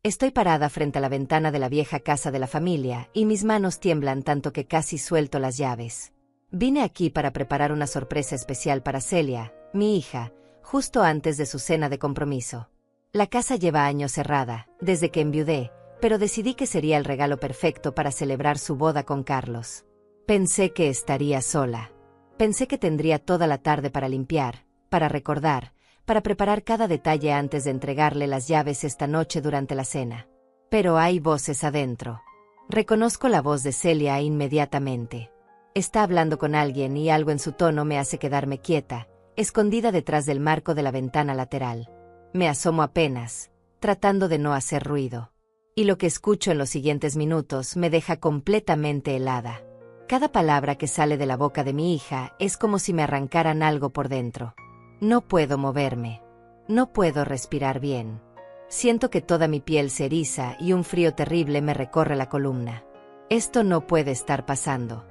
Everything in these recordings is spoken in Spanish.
Estoy parada frente a la ventana de la vieja casa de la familia y mis manos tiemblan tanto que casi suelto las llaves. Vine aquí para preparar una sorpresa especial para Celia, mi hija, justo antes de su cena de compromiso. La casa lleva años cerrada, desde que enviudé, pero decidí que sería el regalo perfecto para celebrar su boda con Carlos. Pensé que estaría sola. Pensé que tendría toda la tarde para limpiar, para recordar, para preparar cada detalle antes de entregarle las llaves esta noche durante la cena. Pero hay voces adentro. Reconozco la voz de Celia inmediatamente. Está hablando con alguien y algo en su tono me hace quedarme quieta, escondida detrás del marco de la ventana lateral. Me asomo apenas, tratando de no hacer ruido. Y lo que escucho en los siguientes minutos me deja completamente helada. Cada palabra que sale de la boca de mi hija es como si me arrancaran algo por dentro. No puedo moverme. No puedo respirar bien. Siento que toda mi piel se eriza y un frío terrible me recorre la columna. Esto no puede estar pasando.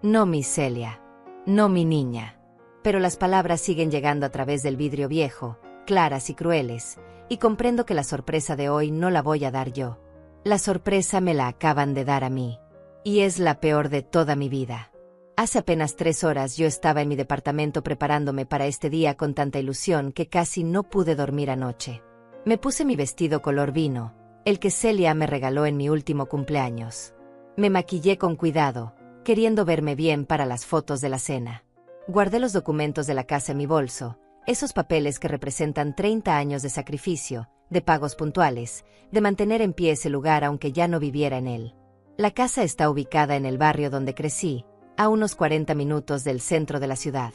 No, mi Celia. No, mi niña. Pero las palabras siguen llegando a través del vidrio viejo, claras y crueles, y comprendo que la sorpresa de hoy no la voy a dar yo. La sorpresa me la acaban de dar a mí. Y es la peor de toda mi vida. Hace apenas 3 horas yo estaba en mi departamento preparándome para este día con tanta ilusión que casi no pude dormir anoche. Me puse mi vestido color vino, el que Celia me regaló en mi último cumpleaños. Me maquillé con cuidado, queriendo verme bien para las fotos de la cena. Guardé los documentos de la casa en mi bolso, esos papeles que representan 30 años de sacrificio, de pagos puntuales, de mantener en pie ese lugar aunque ya no viviera en él. La casa está ubicada en el barrio donde crecí, a unos 40 minutos del centro de la ciudad.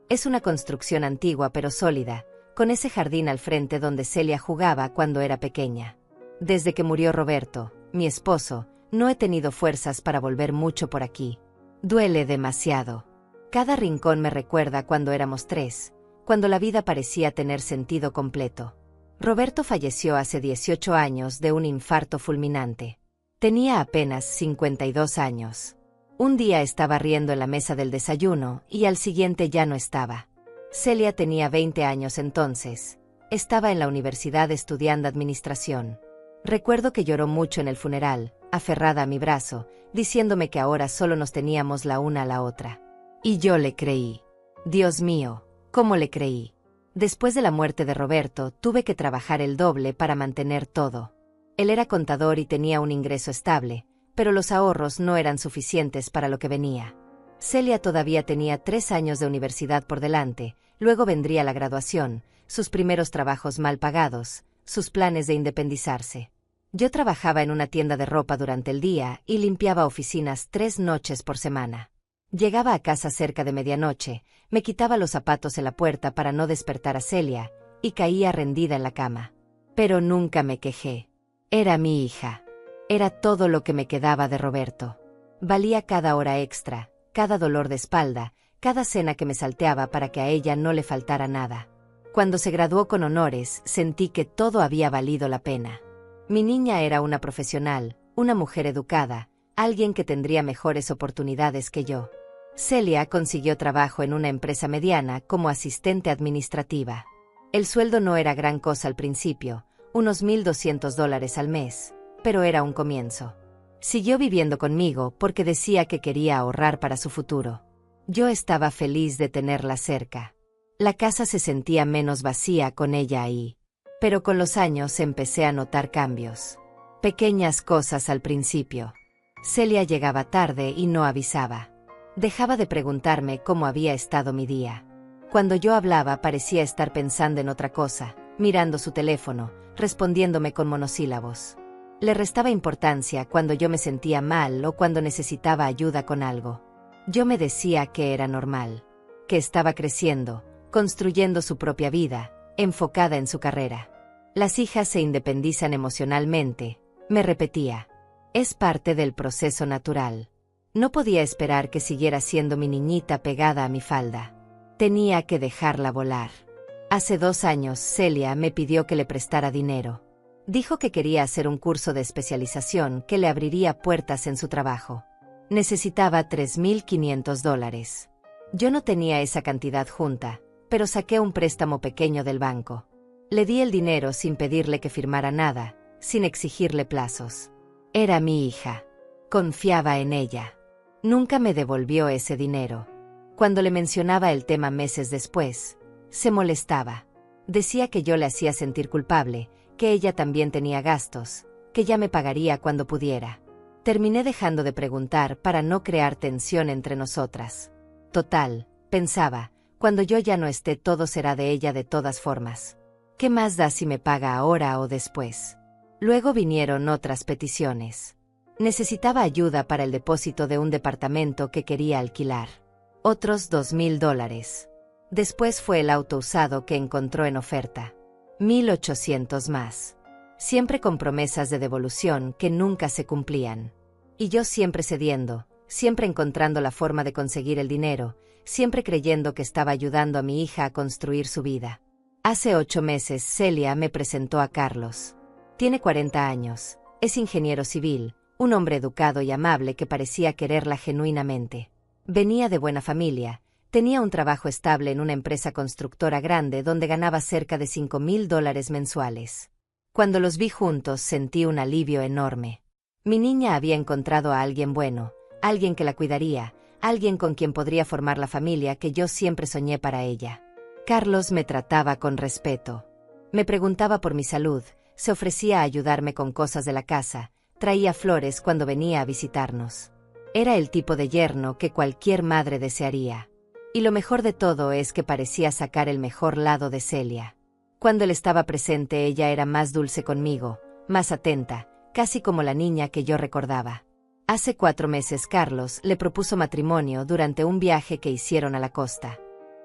Es una construcción antigua pero sólida, con ese jardín al frente donde Celia jugaba cuando era pequeña. Desde que murió Roberto, mi esposo, no he tenido fuerzas para volver mucho por aquí. Duele demasiado. Cada rincón me recuerda cuando éramos 3, cuando la vida parecía tener sentido completo. Roberto falleció hace 18 años de un infarto fulminante. Tenía apenas 52 años. Un día estaba riendo en la mesa del desayuno y al siguiente ya no estaba. Celia tenía 20 años entonces. Estaba en la universidad estudiando administración. Recuerdo que lloró mucho en el funeral, aferrada a mi brazo, diciéndome que ahora solo nos teníamos la una a la otra. Y yo le creí. Dios mío, ¿cómo le creí? Después de la muerte de Roberto, tuve que trabajar el doble para mantener todo. Él era contador y tenía un ingreso estable, pero los ahorros no eran suficientes para lo que venía. Celia todavía tenía 3 años de universidad por delante, luego vendría la graduación, sus primeros trabajos mal pagados, sus planes de independizarse. Yo trabajaba en una tienda de ropa durante el día y limpiaba oficinas 3 noches por semana. Llegaba a casa cerca de medianoche, me quitaba los zapatos en la puerta para no despertar a Celia, y caía rendida en la cama. Pero nunca me quejé. Era mi hija. Era todo lo que me quedaba de Roberto. Valía cada hora extra, cada dolor de espalda, cada cena que me salteaba para que a ella no le faltara nada. Cuando se graduó con honores, sentí que todo había valido la pena. Mi niña era una profesional, una mujer educada, alguien que tendría mejores oportunidades que yo. Celia consiguió trabajo en una empresa mediana como asistente administrativa. El sueldo no era gran cosa al principio, unos $1,200 al mes, pero era un comienzo. Siguió viviendo conmigo porque decía que quería ahorrar para su futuro. Yo estaba feliz de tenerla cerca. La casa se sentía menos vacía con ella ahí. Pero con los años empecé a notar cambios. Pequeñas cosas al principio. Celia llegaba tarde y no avisaba. Dejaba de preguntarme cómo había estado mi día. Cuando yo hablaba parecía estar pensando en otra cosa, mirando su teléfono, respondiéndome con monosílabos. Le restaba importancia cuando yo me sentía mal o cuando necesitaba ayuda con algo. Yo me decía que era normal, que estaba creciendo, construyendo su propia vida, enfocada en su carrera. Las hijas se independizan emocionalmente, me repetía. Es parte del proceso natural. No podía esperar que siguiera siendo mi niñita pegada a mi falda. Tenía que dejarla volar. Hace 2 años Celia me pidió que le prestara dinero. Dijo que quería hacer un curso de especialización que le abriría puertas en su trabajo. Necesitaba $3,500. Yo no tenía esa cantidad junta, pero saqué un préstamo pequeño del banco. Le di el dinero sin pedirle que firmara nada, sin exigirle plazos. Era mi hija. Confiaba en ella. Nunca me devolvió ese dinero. Cuando le mencionaba el tema meses después, se molestaba. Decía que yo le hacía sentir culpable, que ella también tenía gastos, que ya me pagaría cuando pudiera. Terminé dejando de preguntar para no crear tensión entre nosotras. Total, pensaba, cuando yo ya no esté todo será de ella de todas formas. ¿Qué más da si me paga ahora o después? Luego vinieron otras peticiones. Necesitaba ayuda para el depósito de un departamento que quería alquilar. Otros $2,000. Después fue el auto usado que encontró en oferta. 1,800 más. Siempre con promesas de devolución que nunca se cumplían. Y yo siempre cediendo, siempre encontrando la forma de conseguir el dinero, siempre creyendo que estaba ayudando a mi hija a construir su vida. Hace 8 meses Celia me presentó a Carlos. Tiene 40 años, es ingeniero civil, un hombre educado y amable que parecía quererla genuinamente. Venía de buena familia, tenía un trabajo estable en una empresa constructora grande donde ganaba cerca de $5,000 mensuales. Cuando los vi juntos sentí un alivio enorme. Mi niña había encontrado a alguien bueno, alguien que la cuidaría, alguien con quien podría formar la familia que yo siempre soñé para ella. Carlos me trataba con respeto. Me preguntaba por mi salud, se ofrecía a ayudarme con cosas de la casa, traía flores cuando venía a visitarnos. Era el tipo de yerno que cualquier madre desearía. Y lo mejor de todo es que parecía sacar el mejor lado de Celia. Cuando él estaba presente ella era más dulce conmigo, más atenta, casi como la niña que yo recordaba. Hace 4 meses Carlos le propuso matrimonio durante un viaje que hicieron a la costa.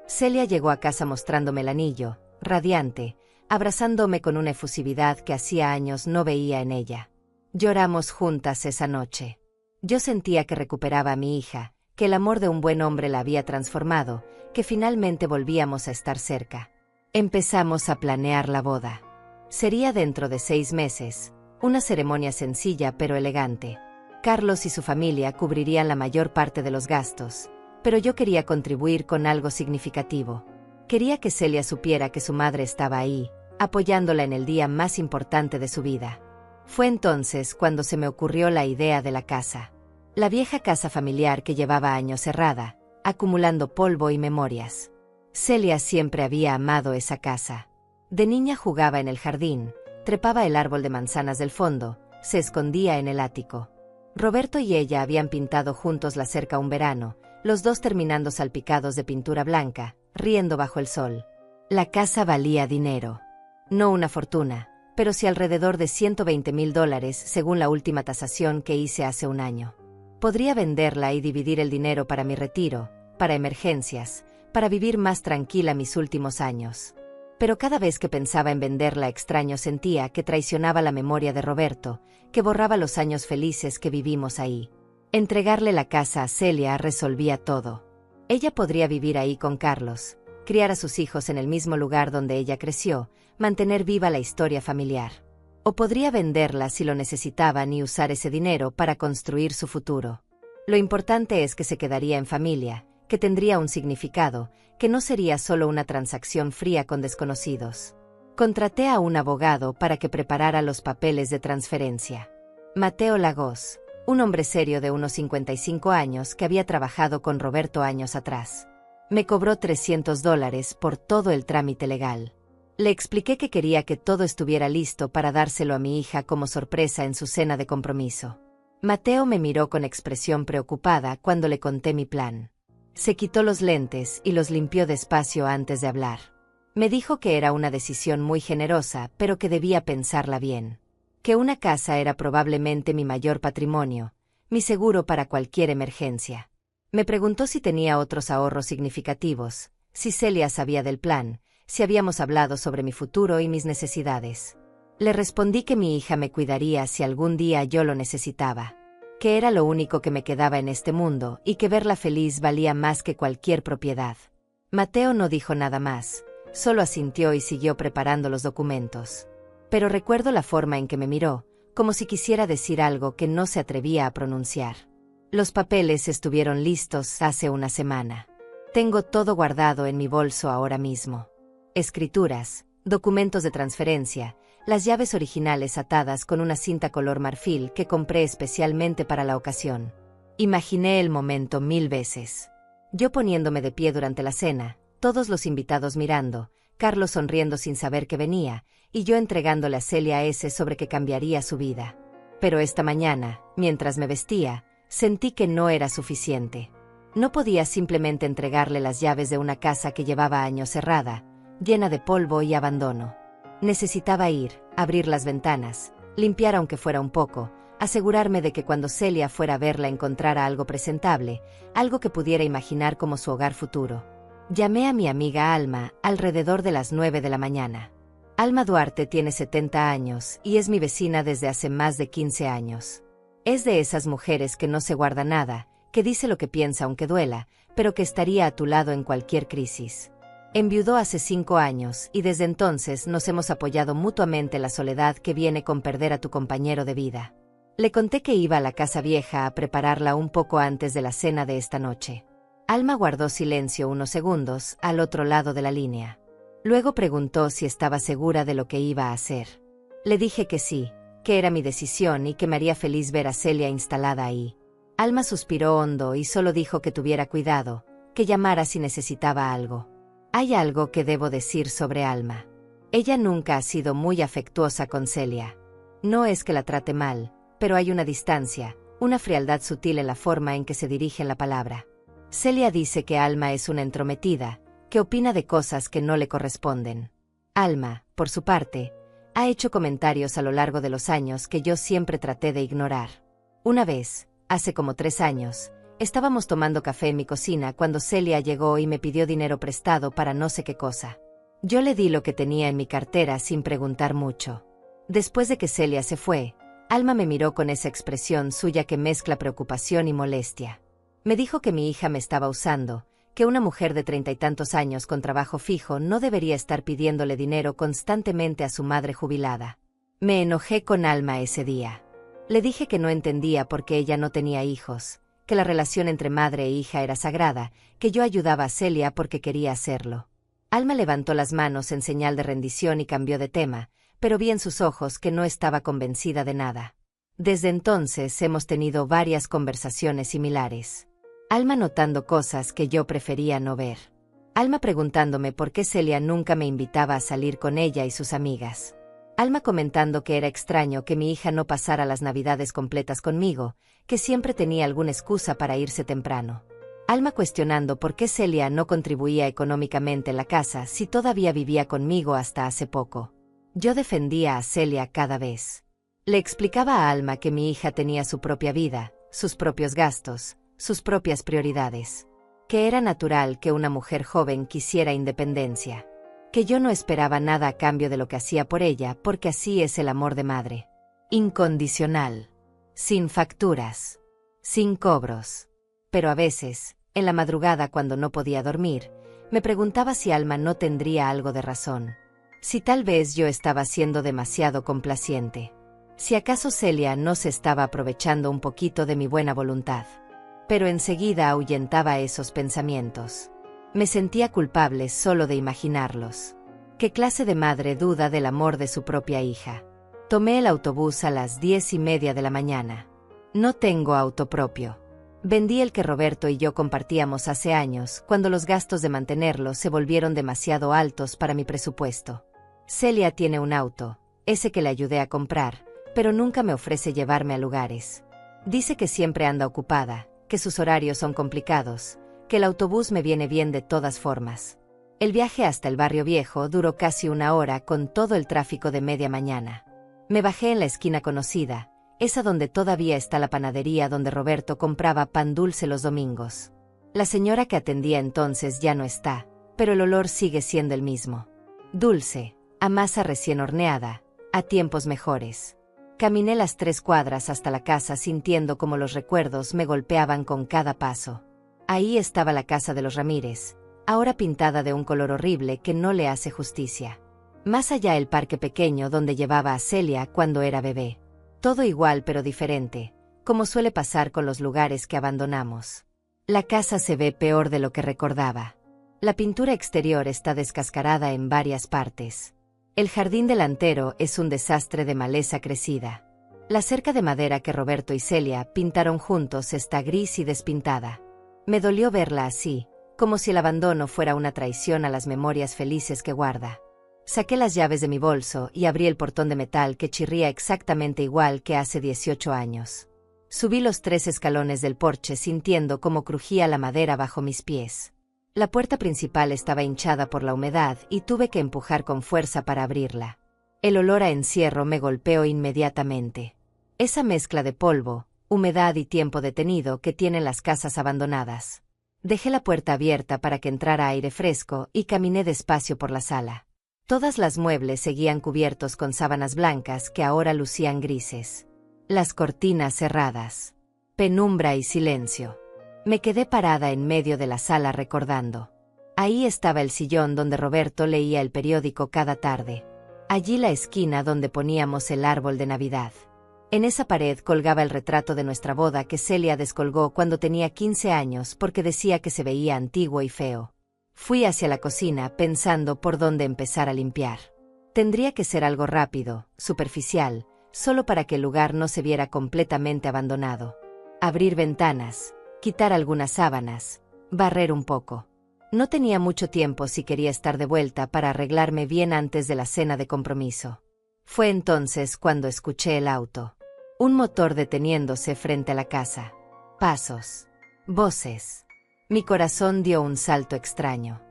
Celia llegó a casa mostrándome el anillo, radiante, abrazándome con una efusividad que hacía años no veía en ella. Lloramos juntas esa noche. Yo sentía que recuperaba a mi hija, que el amor de un buen hombre la había transformado, que finalmente volvíamos a estar cerca. Empezamos a planear la boda. Sería dentro de 6 meses, una ceremonia sencilla pero elegante. Carlos y su familia cubrirían la mayor parte de los gastos, pero yo quería contribuir con algo significativo. Quería que Celia supiera que su madre estaba ahí, apoyándola en el día más importante de su vida. Fue entonces cuando se me ocurrió la idea de la casa. La vieja casa familiar que llevaba años cerrada, acumulando polvo y memorias. Celia siempre había amado esa casa. De niña jugaba en el jardín, trepaba el árbol de manzanas del fondo, se escondía en el ático. Roberto y ella habían pintado juntos la cerca un verano, los dos terminando salpicados de pintura blanca, riendo bajo el sol. La casa valía dinero. No una fortuna, pero sí alrededor de $120,000 según la última tasación que hice hace un año. Podría venderla y dividir el dinero para mi retiro, para emergencias, para vivir más tranquila mis últimos años. Pero cada vez que pensaba en venderla extraño sentía que traicionaba la memoria de Roberto, que borraba los años felices que vivimos ahí. Entregarle la casa a Celia resolvía todo. Ella podría vivir ahí con Carlos, criar a sus hijos en el mismo lugar donde ella creció, mantener viva la historia familiar. O podría venderla si lo necesitaban y usar ese dinero para construir su futuro. Lo importante es que se quedaría en familia, que tendría un significado, que no sería solo una transacción fría con desconocidos. Contraté a un abogado para que preparara los papeles de transferencia. Mateo Lagos, un hombre serio de unos 55 años que había trabajado con Roberto años atrás. Me cobró $300 por todo el trámite legal. Le expliqué que quería que todo estuviera listo para dárselo a mi hija como sorpresa en su cena de compromiso. Mateo me miró con expresión preocupada cuando le conté mi plan. Se quitó los lentes y los limpió despacio antes de hablar. Me dijo que era una decisión muy generosa, pero que debía pensarla bien. Que una casa era probablemente mi mayor patrimonio, mi seguro para cualquier emergencia. Me preguntó si tenía otros ahorros significativos, si Celia sabía del plan, si habíamos hablado sobre mi futuro y mis necesidades. Le respondí que mi hija me cuidaría si algún día yo lo necesitaba, que era lo único que me quedaba en este mundo y que verla feliz valía más que cualquier propiedad. Mateo no dijo nada más, solo asintió y siguió preparando los documentos. Pero recuerdo la forma en que me miró, como si quisiera decir algo que no se atrevía a pronunciar. Los papeles estuvieron listos hace una semana. Tengo todo guardado en mi bolso ahora mismo. Escrituras, documentos de transferencia, las llaves originales atadas con una cinta color marfil que compré especialmente para la ocasión. Imaginé el momento 1000 veces. Yo poniéndome de pie durante la cena, todos los invitados mirando, Carlos sonriendo sin saber que venía, y yo entregándole a Celia ese sobre que cambiaría su vida. Pero esta mañana, mientras me vestía, sentí que no era suficiente. No podía simplemente entregarle las llaves de una casa que llevaba años cerrada, llena de polvo y abandono. Necesitaba ir, abrir las ventanas, limpiar aunque fuera un poco, asegurarme de que cuando Celia fuera a verla encontrara algo presentable, algo que pudiera imaginar como su hogar futuro. Llamé a mi amiga Alma alrededor de las 9 de la mañana. Alma Duarte tiene 70 años y es mi vecina desde hace más de 15 años. Es de esas mujeres que no se guarda nada, que dice lo que piensa aunque duela, pero que estaría a tu lado en cualquier crisis. Enviudó hace 5 años y desde entonces nos hemos apoyado mutuamente en la soledad que viene con perder a tu compañero de vida. Le conté que iba a la casa vieja a prepararla un poco antes de la cena de esta noche. Alma guardó silencio unos segundos al otro lado de la línea. Luego preguntó si estaba segura de lo que iba a hacer. Le dije que sí, que era mi decisión y que me haría feliz ver a Celia instalada ahí. Alma suspiró hondo y solo dijo que tuviera cuidado, que llamara si necesitaba algo. Hay algo que debo decir sobre Alma. Ella nunca ha sido muy afectuosa con Celia. No es que la trate mal, pero hay una distancia, una frialdad sutil en la forma en que se dirige la palabra. Celia dice que Alma es una entrometida, que opina de cosas que no le corresponden. Alma, por su parte, ha hecho comentarios a lo largo de los años que yo siempre traté de ignorar. Una vez, hace como 3 años, estábamos tomando café en mi cocina cuando Celia llegó y me pidió dinero prestado para no sé qué cosa. Yo le di lo que tenía en mi cartera sin preguntar mucho. Después de que Celia se fue, Alma me miró con esa expresión suya que mezcla preocupación y molestia. Me dijo que mi hija me estaba usando, que una mujer de 30 y tantos años con trabajo fijo no debería estar pidiéndole dinero constantemente a su madre jubilada. Me enojé con Alma ese día. Le dije que no entendía por qué ella no tenía hijos, que la relación entre madre e hija era sagrada, que yo ayudaba a Celia porque quería hacerlo. Alma levantó las manos en señal de rendición y cambió de tema, pero vi en sus ojos que no estaba convencida de nada. Desde entonces hemos tenido varias conversaciones similares. Alma notando cosas que yo prefería no ver. Alma preguntándome por qué Celia nunca me invitaba a salir con ella y sus amigas. Alma comentando que era extraño que mi hija no pasara las Navidades completas conmigo, que siempre tenía alguna excusa para irse temprano. Alma cuestionando por qué Celia no contribuía económicamente en la casa si todavía vivía conmigo hasta hace poco. Yo defendía a Celia cada vez. Le explicaba a Alma que mi hija tenía su propia vida, sus propios gastos, sus propias prioridades. Que era natural que una mujer joven quisiera independencia. Que yo no esperaba nada a cambio de lo que hacía por ella porque así es el amor de madre. Incondicional. Sin facturas. Sin cobros. Pero a veces, en la madrugada cuando no podía dormir, me preguntaba si Alma no tendría algo de razón. Si tal vez yo estaba siendo demasiado complaciente. Si acaso Celia no se estaba aprovechando un poquito de mi buena voluntad. Pero enseguida ahuyentaba esos pensamientos. Me sentía culpable solo de imaginarlos. ¿Qué clase de madre duda del amor de su propia hija? Tomé el autobús a las 10:30 de la mañana. No tengo auto propio. Vendí el que Roberto y yo compartíamos hace años, cuando los gastos de mantenerlo se volvieron demasiado altos para mi presupuesto. Celia tiene un auto, ese que le ayudé a comprar, pero nunca me ofrece llevarme a lugares. Dice que siempre anda ocupada, que sus horarios son complicados, que el autobús me viene bien de todas formas. El viaje hasta el barrio viejo duró casi 1 hora con todo el tráfico de media mañana. Me bajé en la esquina conocida, esa donde todavía está la panadería donde Roberto compraba pan dulce los domingos. La señora que atendía entonces ya no está, pero el olor sigue siendo el mismo. Dulce, a masa recién horneada, a tiempos mejores. Caminé las 3 cuadras hasta la casa sintiendo como los recuerdos me golpeaban con cada paso. Ahí estaba la casa de los Ramírez, ahora pintada de un color horrible que no le hace justicia. Más allá el parque pequeño donde llevaba a Celia cuando era bebé. Todo igual pero diferente, como suele pasar con los lugares que abandonamos. La casa se ve peor de lo que recordaba. La pintura exterior está descascarada en varias partes. El jardín delantero es un desastre de maleza crecida. La cerca de madera que Roberto y Celia pintaron juntos está gris y despintada. Me dolió verla así, como si el abandono fuera una traición a las memorias felices que guarda. Saqué las llaves de mi bolso y abrí el portón de metal que chirría exactamente igual que hace 18 años. Subí los 3 escalones del porche sintiendo cómo crujía la madera bajo mis pies. La puerta principal estaba hinchada por la humedad y tuve que empujar con fuerza para abrirla. El olor a encierro me golpeó inmediatamente. Esa mezcla de polvo, humedad y tiempo detenido que tienen las casas abandonadas. Dejé la puerta abierta para que entrara aire fresco y caminé despacio por la sala. Todas las muebles seguían cubiertos con sábanas blancas que ahora lucían grises. Las cortinas cerradas. Penumbra y silencio. Me quedé parada en medio de la sala recordando. Ahí estaba el sillón donde Roberto leía el periódico cada tarde. Allí la esquina donde poníamos el árbol de Navidad. En esa pared colgaba el retrato de nuestra boda que Celia descolgó cuando tenía 15 años porque decía que se veía antiguo y feo. Fui hacia la cocina pensando por dónde empezar a limpiar. Tendría que ser algo rápido, superficial, solo para que el lugar no se viera completamente abandonado. Abrir ventanas, quitar algunas sábanas, barrer un poco. No tenía mucho tiempo si quería estar de vuelta para arreglarme bien antes de la cena de compromiso. Fue entonces cuando escuché el auto. Un motor deteniéndose frente a la casa. Pasos. Voces. Mi corazón dio un salto extraño.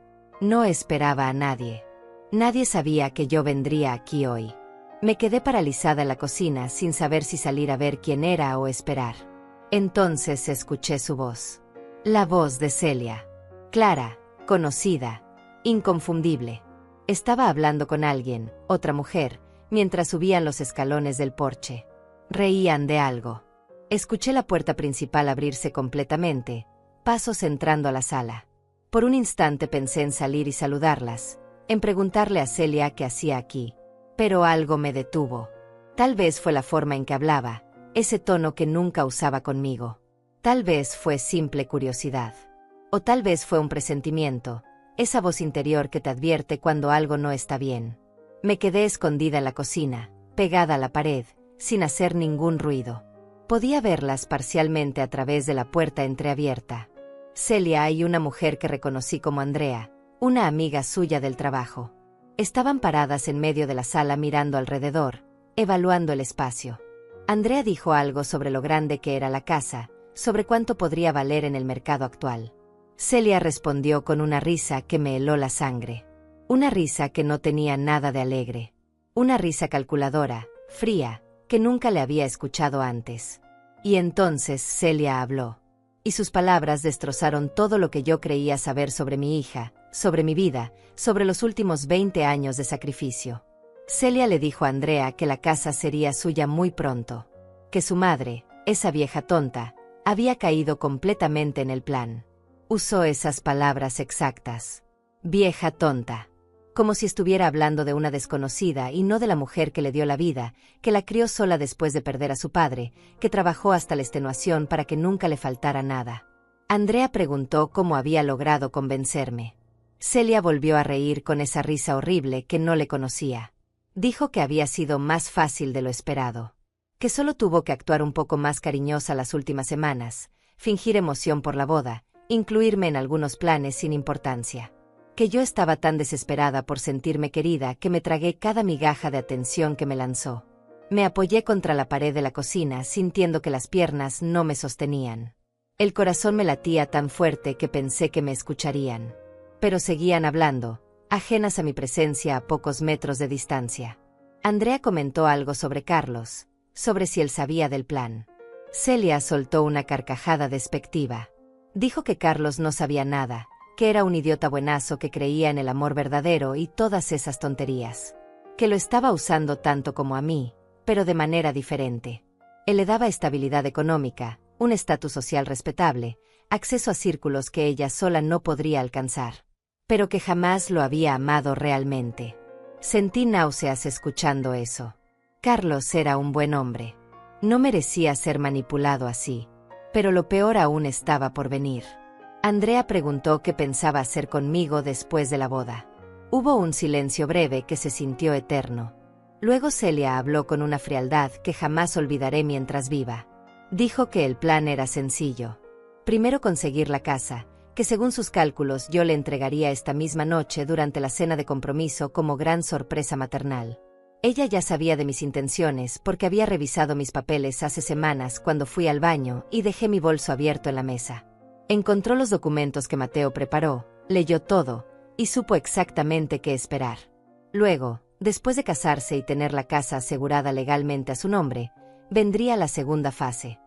No esperaba a nadie. Nadie sabía que yo vendría aquí hoy. Me quedé paralizada en la cocina sin saber si salir a ver quién era o esperar. Entonces escuché su voz. La voz de Celia. Clara, conocida, inconfundible. Estaba hablando con alguien, otra mujer, mientras subían los escalones del porche. Reían de algo. Escuché la puerta principal abrirse completamente, pasos entrando a la sala. Por un instante pensé en salir y saludarlas, en preguntarle a Celia qué hacía aquí. Pero algo me detuvo. Tal vez fue la forma en que hablaba, ese tono que nunca usaba conmigo. Tal vez fue simple curiosidad. O tal vez fue un presentimiento, esa voz interior que te advierte cuando algo no está bien. Me quedé escondida en la cocina, pegada a la pared, sin hacer ningún ruido. Podía verlas parcialmente a través de la puerta entreabierta. Celia y una mujer que reconocí como Andrea, una amiga suya del trabajo. Estaban paradas en medio de la sala mirando alrededor, evaluando el espacio. Andrea dijo algo sobre lo grande que era la casa, sobre cuánto podría valer en el mercado actual. Celia respondió con una risa que me heló la sangre. Una risa que no tenía nada de alegre. Una risa calculadora, fría, que nunca le había escuchado antes. Y entonces Celia habló. Y sus palabras destrozaron todo lo que yo creía saber sobre mi hija, sobre mi vida, sobre los últimos 20 años de sacrificio. Celia le dijo a Andrea que la casa sería suya muy pronto. Que su madre, esa vieja tonta, había caído completamente en el plan. Usó esas palabras exactas. Vieja tonta. Como si estuviera hablando de una desconocida y no de la mujer que le dio la vida, que la crió sola después de perder a su padre, que trabajó hasta la extenuación para que nunca le faltara nada. Andrea preguntó cómo había logrado convencerme. Celia volvió a reír con esa risa horrible que no le conocía. Dijo que había sido más fácil de lo esperado. Que solo tuvo que actuar un poco más cariñosa las últimas semanas, fingir emoción por la boda, incluirme en algunos planes sin importancia. Que yo estaba tan desesperada por sentirme querida que me tragué cada migaja de atención que me lanzó. Me apoyé contra la pared de la cocina sintiendo que las piernas no me sostenían. El corazón me latía tan fuerte que pensé que me escucharían. Pero seguían hablando, ajenas a mi presencia a pocos metros de distancia. Andrea comentó algo sobre Carlos, sobre si él sabía del plan. Celia soltó una carcajada despectiva. Dijo que Carlos no sabía nada, que era un idiota buenazo que creía en el amor verdadero y todas esas tonterías. Que lo estaba usando tanto como a mí, pero de manera diferente. Él le daba estabilidad económica, un estatus social respetable, acceso a círculos que ella sola no podría alcanzar. Pero que jamás lo había amado realmente. Sentí náuseas escuchando eso. Carlos era un buen hombre. No merecía ser manipulado así. Pero lo peor aún estaba por venir. Andrea preguntó qué pensaba hacer conmigo después de la boda. Hubo un silencio breve que se sintió eterno. Luego Celia habló con una frialdad que jamás olvidaré mientras viva. Dijo que el plan era sencillo. Primero conseguir la casa, que según sus cálculos yo le entregaría esta misma noche durante la cena de compromiso como gran sorpresa maternal. Ella ya sabía de mis intenciones porque había revisado mis papeles hace semanas cuando fui al baño y dejé mi bolso abierto en la mesa. Encontró los documentos que Mateo preparó, leyó todo, y supo exactamente qué esperar. Luego, después de casarse y tener la casa asegurada legalmente a su nombre, vendría la segunda fase.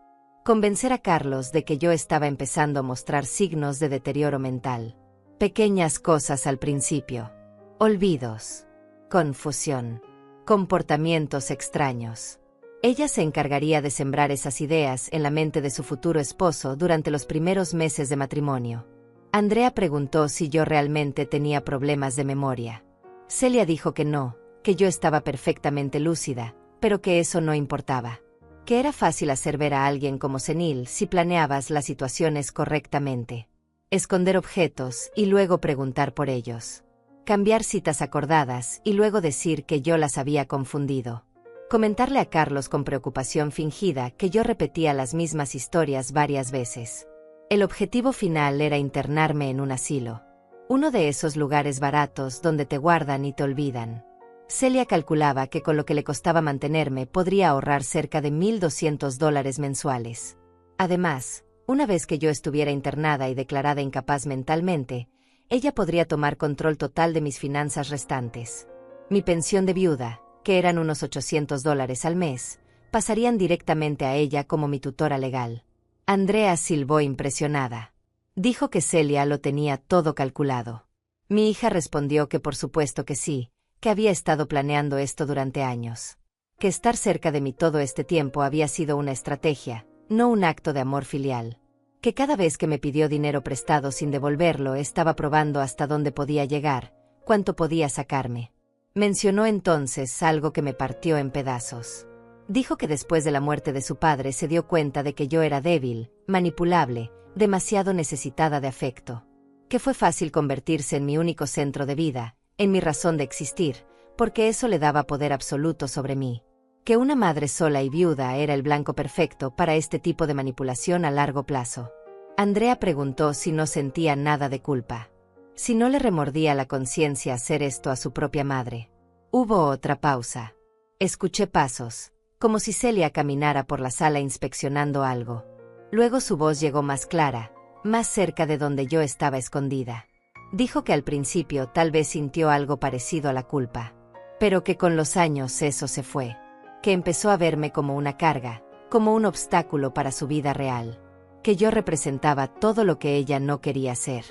Convencer a Carlos de que yo estaba empezando a mostrar signos de deterioro mental. Pequeñas cosas al principio. Olvidos. Confusión. Comportamientos extraños. Ella se encargaría de sembrar esas ideas en la mente de su futuro esposo durante los primeros meses de matrimonio. Andrea preguntó si yo realmente tenía problemas de memoria. Celia dijo que no, que yo estaba perfectamente lúcida, pero que eso no importaba. Que era fácil hacer ver a alguien como senil si planeabas las situaciones correctamente. Esconder objetos y luego preguntar por ellos. Cambiar citas acordadas y luego decir que yo las había confundido. Comentarle a Carlos con preocupación fingida que yo repetía las mismas historias varias veces. El objetivo final era internarme en un asilo. Uno de esos lugares baratos donde te guardan y te olvidan. Celia calculaba que con lo que le costaba mantenerme podría ahorrar cerca de $1,200 mensuales. Además, una vez que yo estuviera internada y declarada incapaz mentalmente, ella podría tomar control total de mis finanzas restantes. Mi pensión de viuda, que eran unos $800 al mes, pasarían directamente a ella como mi tutora legal. Andrea silbó impresionada. Dijo que Celia lo tenía todo calculado. Mi hija respondió que por supuesto que sí, que había estado planeando esto durante años. Que estar cerca de mí todo este tiempo había sido una estrategia, no un acto de amor filial. Que cada vez que me pidió dinero prestado sin devolverlo estaba probando hasta dónde podía llegar, cuánto podía sacarme. Mencionó entonces algo que me partió en pedazos. Dijo que después de la muerte de su padre se dio cuenta de que yo era débil, manipulable, demasiado necesitada de afecto. Que fue fácil convertirse en mi único centro de vida, en mi razón de existir, porque eso le daba poder absoluto sobre mí. Que una madre sola y viuda era el blanco perfecto para este tipo de manipulación a largo plazo. Andrea preguntó si no sentía nada de culpa. Si no le remordía la conciencia hacer esto a su propia madre. Hubo otra pausa. Escuché pasos, como si Celia caminara por la sala inspeccionando algo. Luego su voz llegó más clara, más cerca de donde yo estaba escondida. Dijo que al principio tal vez sintió algo parecido a la culpa, pero que con los años eso se fue. Que empezó a verme como una carga, como un obstáculo para su vida real. Que yo representaba todo lo que ella no quería ser.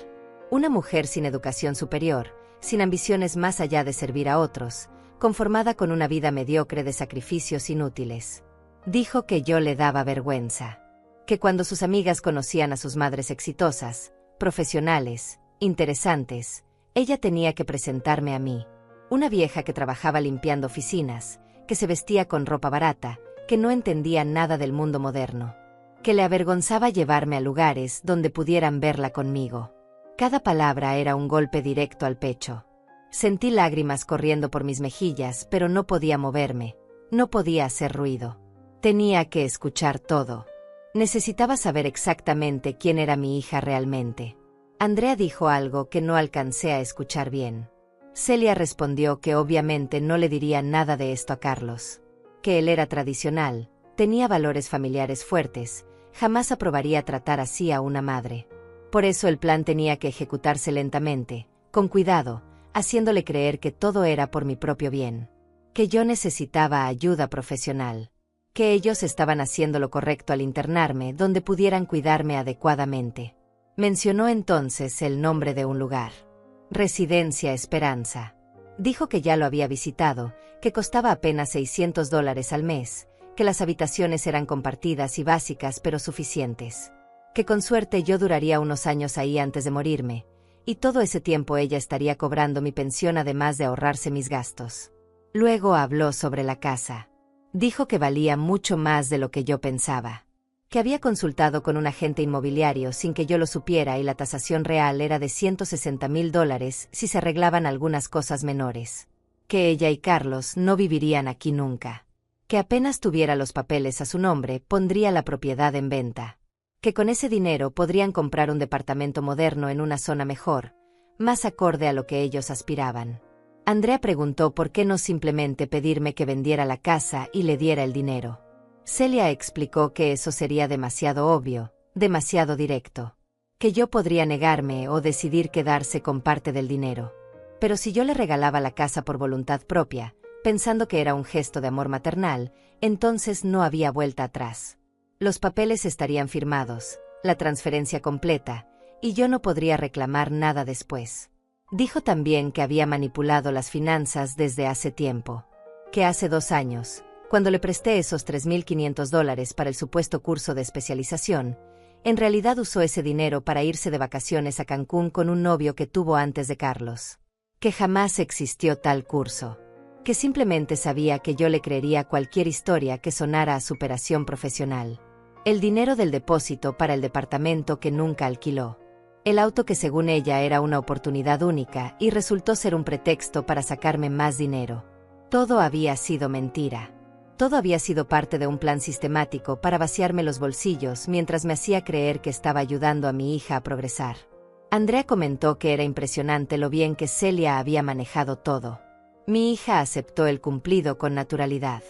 Una mujer sin educación superior, sin ambiciones más allá de servir a otros, conformada con una vida mediocre de sacrificios inútiles. Dijo que yo le daba vergüenza. Que cuando sus amigas conocían a sus madres exitosas, profesionales, interesantes, ella tenía que presentarme a mí. Una vieja que trabajaba limpiando oficinas, que se vestía con ropa barata, que no entendía nada del mundo moderno. Que le avergonzaba llevarme a lugares donde pudieran verla conmigo. Cada palabra era un golpe directo al pecho. Sentí lágrimas corriendo por mis mejillas, pero no podía moverme, no podía hacer ruido. Tenía que escuchar todo. Necesitaba saber exactamente quién era mi hija realmente. Andrea dijo algo que no alcancé a escuchar bien. Celia respondió que obviamente no le diría nada de esto a Carlos. Que él era tradicional, tenía valores familiares fuertes, jamás aprobaría tratar así a una madre. Por eso el plan tenía que ejecutarse lentamente, con cuidado, haciéndole creer que todo era por mi propio bien. Que yo necesitaba ayuda profesional. Que ellos estaban haciendo lo correcto al internarme donde pudieran cuidarme adecuadamente. Mencionó entonces el nombre de un lugar. Residencia Esperanza. Dijo que ya lo había visitado, que costaba apenas $600 al mes, que las habitaciones eran compartidas y básicas pero suficientes. Que con suerte yo duraría unos años ahí antes de morirme, y todo ese tiempo ella estaría cobrando mi pensión además de ahorrarse mis gastos. Luego habló sobre la casa. Dijo que valía mucho más de lo que yo pensaba. que había consultado con un agente inmobiliario sin que yo lo supiera y la tasación real era de $160,000 si se arreglaban algunas cosas menores, que ella y Carlos no vivirían aquí nunca, que apenas tuviera los papeles a su nombre pondría la propiedad en venta, que con ese dinero podrían comprar un departamento moderno en una zona mejor, más acorde a lo que ellos aspiraban. Andrea preguntó por qué no simplemente pedirme que vendiera la casa y le diera el dinero. Celia explicó que eso sería demasiado obvio, demasiado directo, que yo podría negarme o decidir quedarse con parte del dinero. Pero si yo le regalaba la casa por voluntad propia, pensando que era un gesto de amor maternal, entonces no había vuelta atrás. Los papeles estarían firmados, la transferencia completa, y yo no podría reclamar nada después. Dijo también que había manipulado las finanzas desde hace tiempo, que hace 2 años, cuando le presté esos $3,500 para el supuesto curso de especialización, en realidad usó ese dinero para irse de vacaciones a Cancún con un novio que tuvo antes de Carlos, que jamás existió tal curso, que simplemente sabía que yo le creería cualquier historia que sonara a superación profesional. El dinero del depósito para el departamento que nunca alquiló. El auto que según ella era una oportunidad única y resultó ser un pretexto para sacarme más dinero. Todo había sido mentira. Todo había sido parte de un plan sistemático para vaciarme los bolsillos mientras me hacía creer que estaba ayudando a mi hija a progresar. Andrea comentó que era impresionante lo bien que Celia había manejado todo. Mi hija aceptó el cumplido con naturalidad.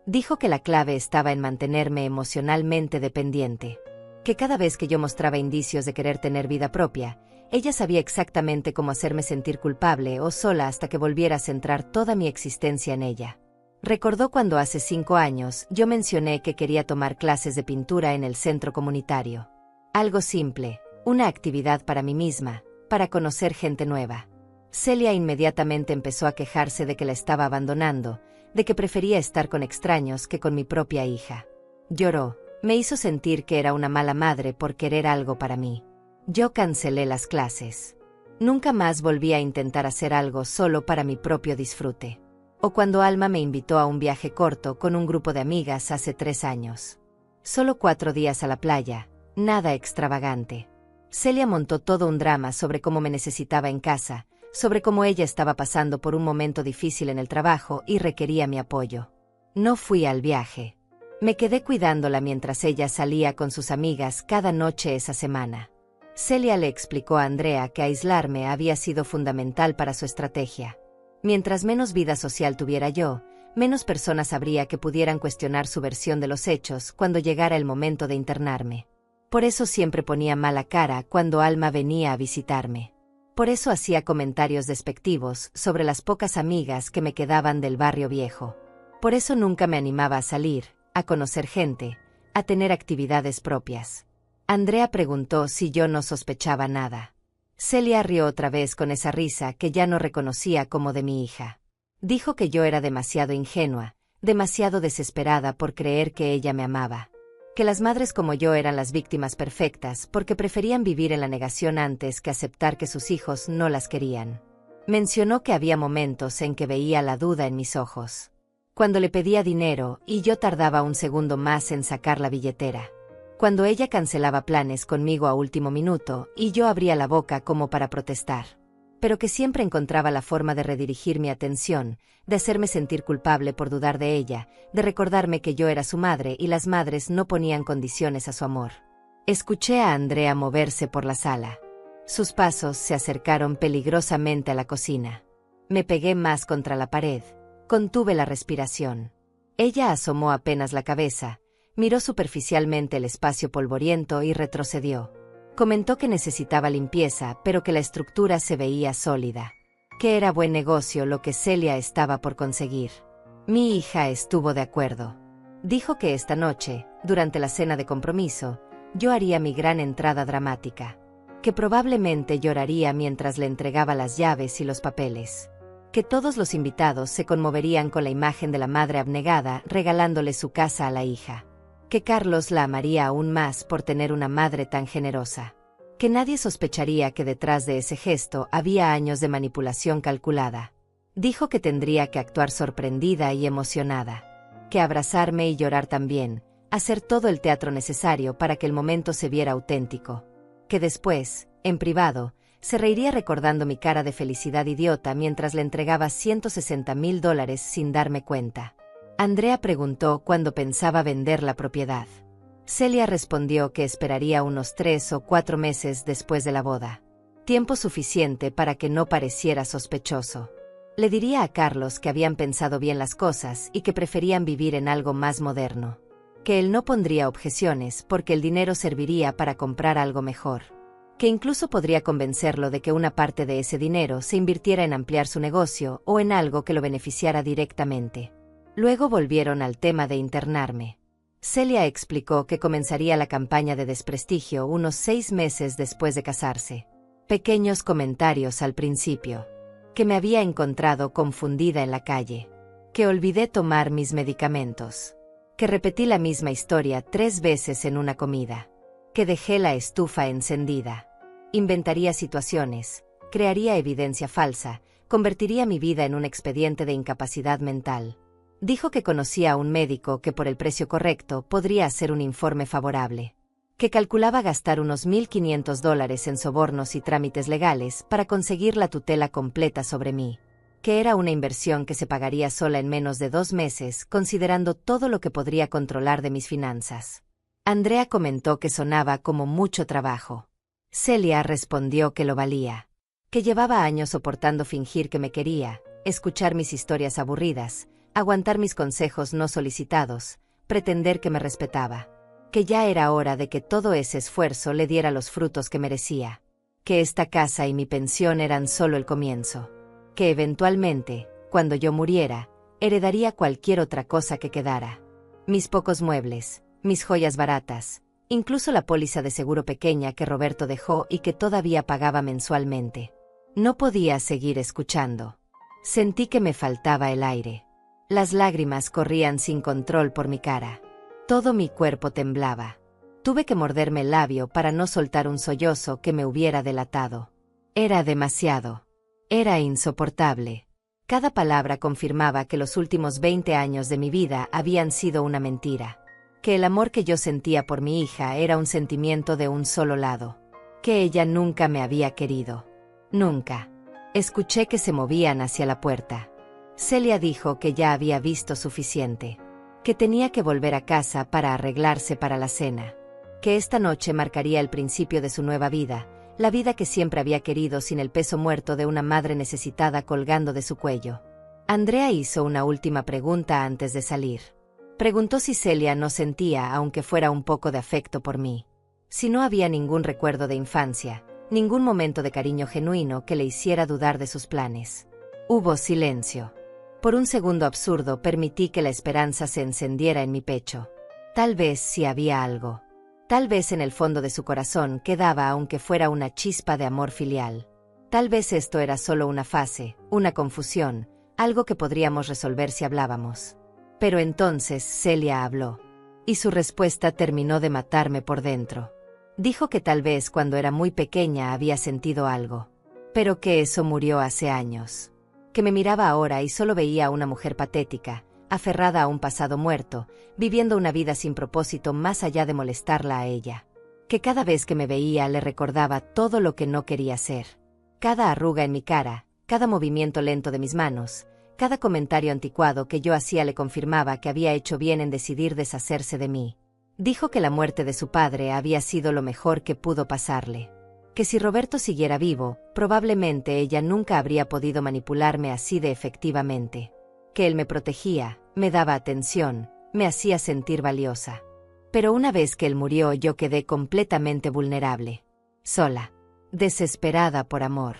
Dijo que la clave estaba en mantenerme emocionalmente dependiente, que cada vez que yo mostraba indicios de querer tener vida propia, ella sabía exactamente cómo hacerme sentir culpable o sola hasta que volviera a centrar toda mi existencia en ella. Recordó cuando hace 5 años yo mencioné que quería tomar clases de pintura en el centro comunitario. Algo simple, una actividad para mí misma, para conocer gente nueva. Celia inmediatamente empezó a quejarse de que la estaba abandonando, de que prefería estar con extraños que con mi propia hija. Lloró, me hizo sentir que era una mala madre por querer algo para mí. Yo cancelé las clases. Nunca más volví a intentar hacer algo solo para mi propio disfrute. O cuando Alma me invitó a un viaje corto con un grupo de amigas hace 3 años. Solo 4 días a la playa, nada extravagante. Celia montó todo un drama sobre cómo me necesitaba en casa, sobre cómo ella estaba pasando por un momento difícil en el trabajo y requería mi apoyo. No fui al viaje. Me quedé cuidándola mientras ella salía con sus amigas cada noche esa semana. Celia le explicó a Andrea que aislarme había sido fundamental para su estrategia. Mientras menos vida social tuviera yo, menos personas habría que pudieran cuestionar su versión de los hechos cuando llegara el momento de internarme. Por eso siempre ponía mala cara cuando Alma venía a visitarme. Por eso hacía comentarios despectivos sobre las pocas amigas que me quedaban del barrio viejo. Por eso nunca me animaba a salir, a conocer gente, a tener actividades propias. Andrea preguntó si yo no sospechaba nada. Celia rió otra vez con esa risa que ya no reconocía como de mi hija. Dijo que yo era demasiado ingenua, demasiado desesperada por creer que ella me amaba. Que las madres como yo eran las víctimas perfectas porque preferían vivir en la negación antes que aceptar que sus hijos no las querían. Mencionó que había momentos en que veía la duda en mis ojos. Cuando le pedía dinero y yo tardaba un segundo más en sacar la billetera. Cuando ella cancelaba planes conmigo a último minuto y yo abría la boca como para protestar. Pero que siempre encontraba la forma de redirigir mi atención, de hacerme sentir culpable por dudar de ella, de recordarme que yo era su madre y las madres no ponían condiciones a su amor. Escuché a Andrea moverse por la sala. Sus pasos se acercaron peligrosamente a la cocina. Me pegué más contra la pared. Contuve la respiración. Ella asomó apenas la cabeza, miró superficialmente el espacio polvoriento y retrocedió. Comentó que necesitaba limpieza, pero que la estructura se veía sólida. Que era buen negocio lo que Celia estaba por conseguir. Mi hija estuvo de acuerdo. Dijo que esta noche, durante la cena de compromiso, yo haría mi gran entrada dramática. Que probablemente lloraría mientras le entregaba las llaves y los papeles. Que todos los invitados se conmoverían con la imagen de la madre abnegada regalándole su casa a la hija. Que Carlos la amaría aún más por tener una madre tan generosa. Que nadie sospecharía que detrás de ese gesto había años de manipulación calculada. Dijo que tendría que actuar sorprendida y emocionada. Que abrazarme y llorar también, hacer todo el teatro necesario para que el momento se viera auténtico. Que después, en privado, se reiría recordando mi cara de felicidad idiota mientras le entregaba $160,000 sin darme cuenta. Andrea preguntó cuándo pensaba vender la propiedad. Celia respondió que esperaría unos 3 o 4 meses después de la boda. Tiempo suficiente para que no pareciera sospechoso. Le diría a Carlos que habían pensado bien las cosas y que preferían vivir en algo más moderno. Que él no pondría objeciones porque el dinero serviría para comprar algo mejor. Que incluso podría convencerlo de que una parte de ese dinero se invirtiera en ampliar su negocio o en algo que lo beneficiara directamente. Luego volvieron al tema de internarme. Celia explicó que comenzaría la campaña de desprestigio unos 6 meses después de casarse. Pequeños comentarios al principio. Que me había encontrado confundida en la calle. Que olvidé tomar mis medicamentos. Que repetí la misma historia 3 veces en una comida. Que dejé la estufa encendida. Inventaría situaciones, crearía evidencia falsa, convertiría mi vida en un expediente de incapacidad mental. Dijo que conocía a un médico que por el precio correcto podría hacer un informe favorable. Que calculaba gastar unos $1,500 en sobornos y trámites legales para conseguir la tutela completa sobre mí. Que era una inversión que se pagaría sola en menos de 2 meses, considerando todo lo que podría controlar de mis finanzas. Andrea comentó que sonaba como mucho trabajo. Celia respondió que lo valía. Que llevaba años soportando fingir que me quería, escuchar mis historias aburridas, aguantar mis consejos no solicitados, pretender que me respetaba. Que ya era hora de que todo ese esfuerzo le diera los frutos que merecía. Que esta casa y mi pensión eran solo el comienzo. Que eventualmente, cuando yo muriera, heredaría cualquier otra cosa que quedara. Mis pocos muebles, mis joyas baratas, incluso la póliza de seguro pequeña que Roberto dejó y que todavía pagaba mensualmente. No podía seguir escuchando. Sentí que me faltaba el aire. Las lágrimas corrían sin control por mi cara. Todo mi cuerpo temblaba. Tuve que morderme el labio para no soltar un sollozo que me hubiera delatado. Era demasiado. Era insoportable. Cada palabra confirmaba que los últimos 20 años de mi vida habían sido una mentira. Que el amor que yo sentía por mi hija era un sentimiento de un solo lado. Que ella nunca me había querido. Nunca. Escuché que se movían hacia la puerta. Celia dijo que ya había visto suficiente. Que tenía que volver a casa para arreglarse para la cena. Que esta noche marcaría el principio de su nueva vida, la vida que siempre había querido sin el peso muerto de una madre necesitada colgando de su cuello. Andrea hizo una última pregunta antes de salir. Preguntó si Celia no sentía, aunque fuera un poco de afecto por mí. Si no había ningún recuerdo de infancia, ningún momento de cariño genuino que le hiciera dudar de sus planes. Hubo silencio. Por un segundo absurdo permití que la esperanza se encendiera en mi pecho. Tal vez sí había algo. Tal vez en el fondo de su corazón quedaba aunque fuera una chispa de amor filial. Tal vez esto era solo una fase, una confusión, algo que podríamos resolver si hablábamos. Pero entonces Celia habló. Y su respuesta terminó de matarme por dentro. Dijo que tal vez cuando era muy pequeña había sentido algo. Pero que eso murió hace años. Que me miraba ahora y solo veía a una mujer patética, aferrada a un pasado muerto, viviendo una vida sin propósito más allá de molestarla a ella. Que cada vez que me veía le recordaba todo lo que no quería ser. Cada arruga en mi cara, cada movimiento lento de mis manos, cada comentario anticuado que yo hacía le confirmaba que había hecho bien en decidir deshacerse de mí. Dijo que la muerte de su padre había sido lo mejor que pudo pasarle. Que si Roberto siguiera vivo, probablemente ella nunca habría podido manipularme así de efectivamente. Que él me protegía, me daba atención, me hacía sentir valiosa. Pero una vez que él murió yo quedé completamente vulnerable. Sola. Desesperada por amor.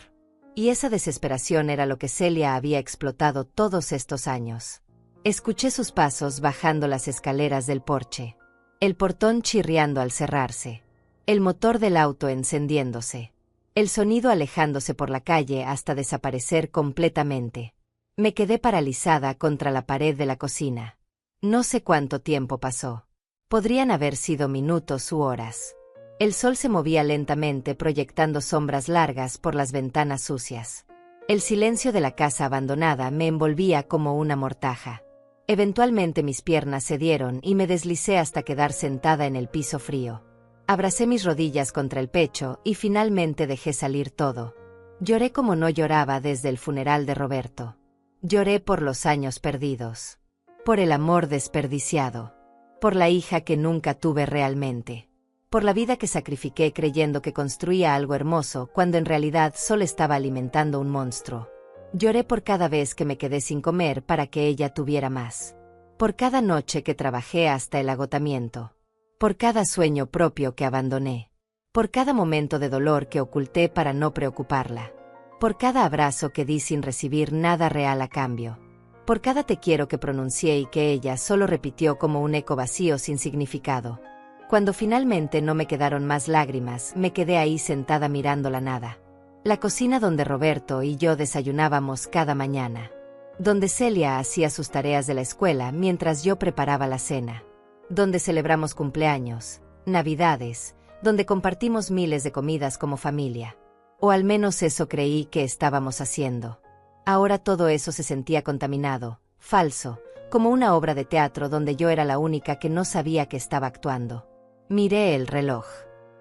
Y esa desesperación era lo que Celia había explotado todos estos años. Escuché sus pasos bajando las escaleras del porche. El portón chirriando al cerrarse. El motor del auto encendiéndose. El sonido alejándose por la calle hasta desaparecer completamente. Me quedé paralizada contra la pared de la cocina. No sé cuánto tiempo pasó. Podrían haber sido minutos u horas. El sol se movía lentamente proyectando sombras largas por las ventanas sucias. El silencio de la casa abandonada me envolvía como una mortaja. Eventualmente mis piernas cedieron y me deslicé hasta quedar sentada en el piso frío. Abracé mis rodillas contra el pecho y finalmente dejé salir todo. Lloré como no lloraba desde el funeral de Roberto. Lloré por los años perdidos. Por el amor desperdiciado. Por la hija que nunca tuve realmente. Por la vida que sacrifiqué creyendo que construía algo hermoso cuando en realidad solo estaba alimentando un monstruo. Lloré por cada vez que me quedé sin comer para que ella tuviera más. Por cada noche que trabajé hasta el agotamiento. Por cada sueño propio que abandoné. Por cada momento de dolor que oculté para no preocuparla. Por cada abrazo que di sin recibir nada real a cambio. Por cada te quiero que pronuncié y que ella solo repitió como un eco vacío sin significado. Cuando finalmente no me quedaron más lágrimas, me quedé ahí sentada mirando la nada. La cocina donde Roberto y yo desayunábamos cada mañana. Donde Celia hacía sus tareas de la escuela mientras yo preparaba la cena. Donde celebramos cumpleaños, navidades, donde compartimos miles de comidas como familia. O al menos eso creí que estábamos haciendo. Ahora todo eso se sentía contaminado, falso, como una obra de teatro donde yo era la única que no sabía que estaba actuando. Miré el reloj.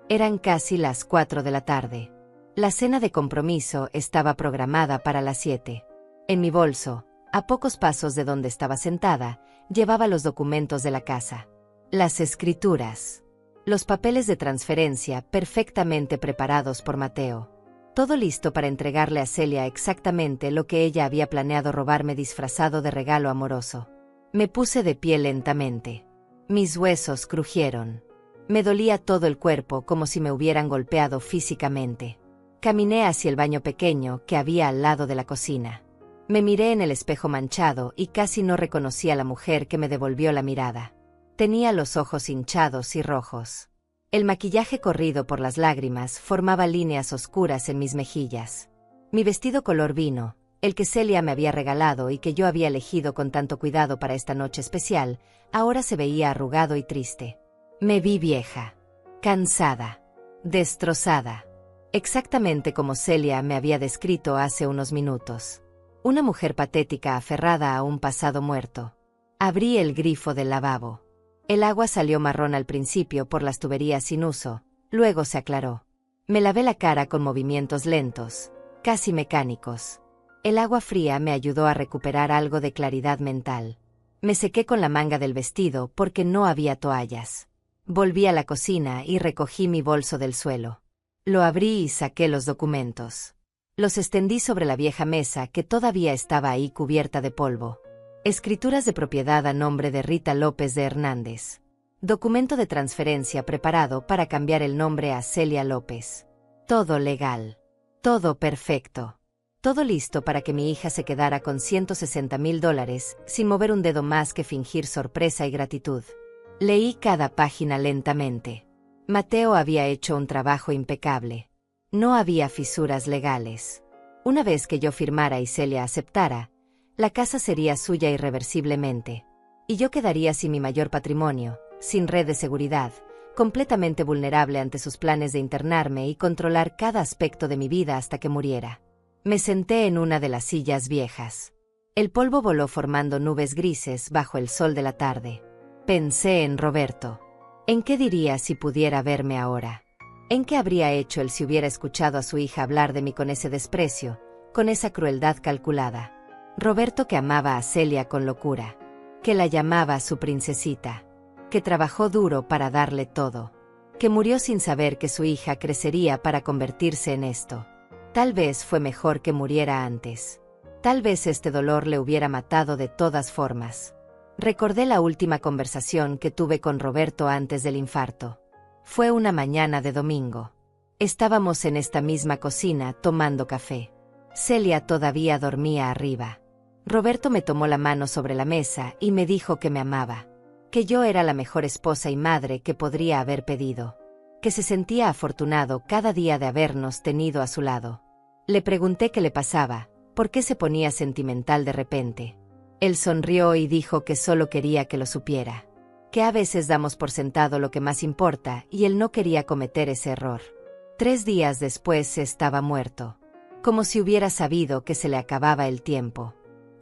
Eran casi las 4 de la tarde. La cena de compromiso estaba programada para las 7. En mi bolso, a pocos pasos de donde estaba sentada, llevaba los documentos de la casa. Las escrituras. Los papeles de transferencia perfectamente preparados por Mateo. Todo listo para entregarle a Celia exactamente lo que ella había planeado robarme disfrazado de regalo amoroso. Me puse de pie lentamente. Mis huesos crujieron. Me dolía todo el cuerpo como si me hubieran golpeado físicamente. Caminé hacia el baño pequeño que había al lado de la cocina. Me miré en el espejo manchado y casi no reconocí a la mujer que me devolvió la mirada. Tenía los ojos hinchados y rojos. El maquillaje corrido por las lágrimas formaba líneas oscuras en mis mejillas. Mi vestido color vino, el que Celia me había regalado y que yo había elegido con tanto cuidado para esta noche especial, ahora se veía arrugado y triste. Me vi vieja, cansada, destrozada. Exactamente como Celia me había descrito hace unos minutos. Una mujer patética aferrada a un pasado muerto. Abrí el grifo del lavabo. El agua salió marrón al principio por las tuberías sin uso, luego se aclaró. Me lavé la cara con movimientos lentos, casi mecánicos. El agua fría me ayudó a recuperar algo de claridad mental. Me sequé con la manga del vestido porque no había toallas. Volví a la cocina y recogí mi bolso del suelo. Lo abrí y saqué los documentos. Los extendí sobre la vieja mesa que todavía estaba ahí cubierta de polvo. Escrituras de propiedad a nombre de Rita López de Hernández. Documento de transferencia preparado para cambiar el nombre a Celia López. Todo legal. Todo perfecto. Todo listo para que mi hija se quedara con $160,000 sin mover un dedo más que fingir sorpresa y gratitud. Leí cada página lentamente. Mateo había hecho un trabajo impecable. No había fisuras legales. Una vez que yo firmara y Celia aceptara, la casa sería suya irreversiblemente. Y yo quedaría sin mi mayor patrimonio, sin red de seguridad, completamente vulnerable ante sus planes de internarme y controlar cada aspecto de mi vida hasta que muriera. Me senté en una de las sillas viejas. El polvo voló formando nubes grises bajo el sol de la tarde. Pensé en Roberto. ¿En qué diría si pudiera verme ahora? ¿En qué habría hecho él si hubiera escuchado a su hija hablar de mí con ese desprecio, con esa crueldad calculada? Roberto que amaba a Celia con locura, que la llamaba su princesita, que trabajó duro para darle todo, que murió sin saber que su hija crecería para convertirse en esto. Tal vez fue mejor que muriera antes. Tal vez este dolor le hubiera matado de todas formas. Recordé la última conversación que tuve con Roberto antes del infarto. Fue una mañana de domingo. Estábamos en esta misma cocina tomando café. Celia todavía dormía arriba. Roberto me tomó la mano sobre la mesa y me dijo que me amaba, que yo era la mejor esposa y madre que podría haber pedido, que se sentía afortunado cada día de habernos tenido a su lado. Le pregunté qué le pasaba, por qué se ponía sentimental de repente. Él sonrió y dijo que solo quería que lo supiera, que a veces damos por sentado lo que más importa y él no quería cometer ese error. 3 días después estaba muerto, como si hubiera sabido que se le acababa el tiempo,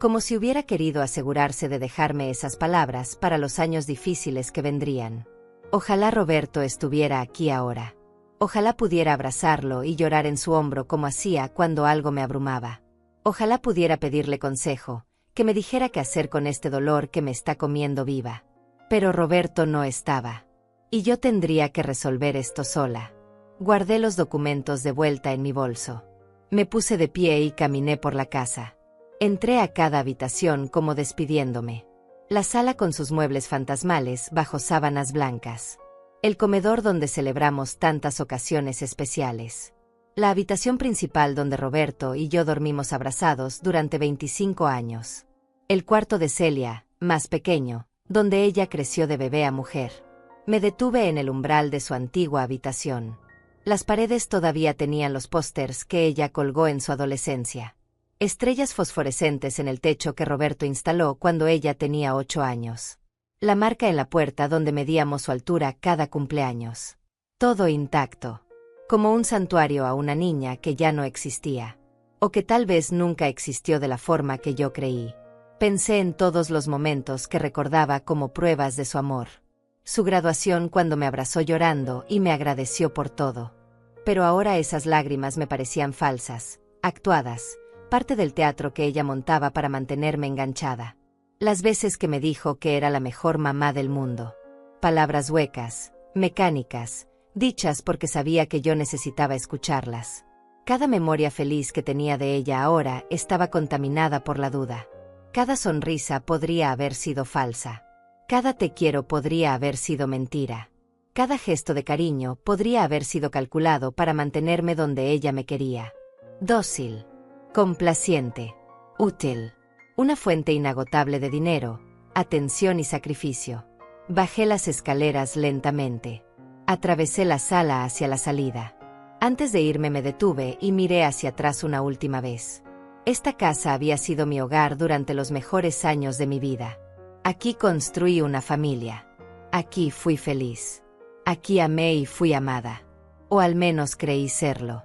como si hubiera querido asegurarse de dejarme esas palabras para los años difíciles que vendrían. Ojalá Roberto estuviera aquí ahora. Ojalá pudiera abrazarlo y llorar en su hombro como hacía cuando algo me abrumaba. Ojalá pudiera pedirle consejo, que me dijera qué hacer con este dolor que me está comiendo viva. Pero Roberto no estaba. Y yo tendría que resolver esto sola. Guardé los documentos de vuelta en mi bolso. Me puse de pie y caminé por la casa. Entré a cada habitación como despidiéndome. La sala con sus muebles fantasmales bajo sábanas blancas. El comedor donde celebramos tantas ocasiones especiales. La habitación principal donde Roberto y yo dormimos abrazados durante 25 años. El cuarto de Celia, más pequeño, donde ella creció de bebé a mujer. Me detuve en el umbral de su antigua habitación. Las paredes todavía tenían los pósters que ella colgó en su adolescencia. Estrellas fosforescentes en el techo que Roberto instaló cuando ella tenía 8 años. La marca en la puerta donde medíamos su altura cada cumpleaños. Todo intacto. Como un santuario a una niña que ya no existía. O que tal vez nunca existió de la forma que yo creí. Pensé en todos los momentos que recordaba como pruebas de su amor. Su graduación cuando me abrazó llorando y me agradeció por todo. Pero ahora esas lágrimas me parecían falsas, actuadas, parte del teatro que ella montaba para mantenerme enganchada. Las veces que me dijo que era la mejor mamá del mundo. Palabras huecas, mecánicas, dichas porque sabía que yo necesitaba escucharlas. Cada memoria feliz que tenía de ella ahora estaba contaminada por la duda. Cada sonrisa podría haber sido falsa. Cada te quiero podría haber sido mentira. Cada gesto de cariño podría haber sido calculado para mantenerme donde ella me quería. Dócil, complaciente, útil. Una fuente inagotable de dinero, atención y sacrificio. Bajé las escaleras lentamente. Atravesé la sala hacia la salida. Antes de irme me detuve y miré hacia atrás una última vez. Esta casa había sido mi hogar durante los mejores años de mi vida. Aquí construí una familia. Aquí fui feliz. Aquí amé y fui amada. O al menos creí serlo.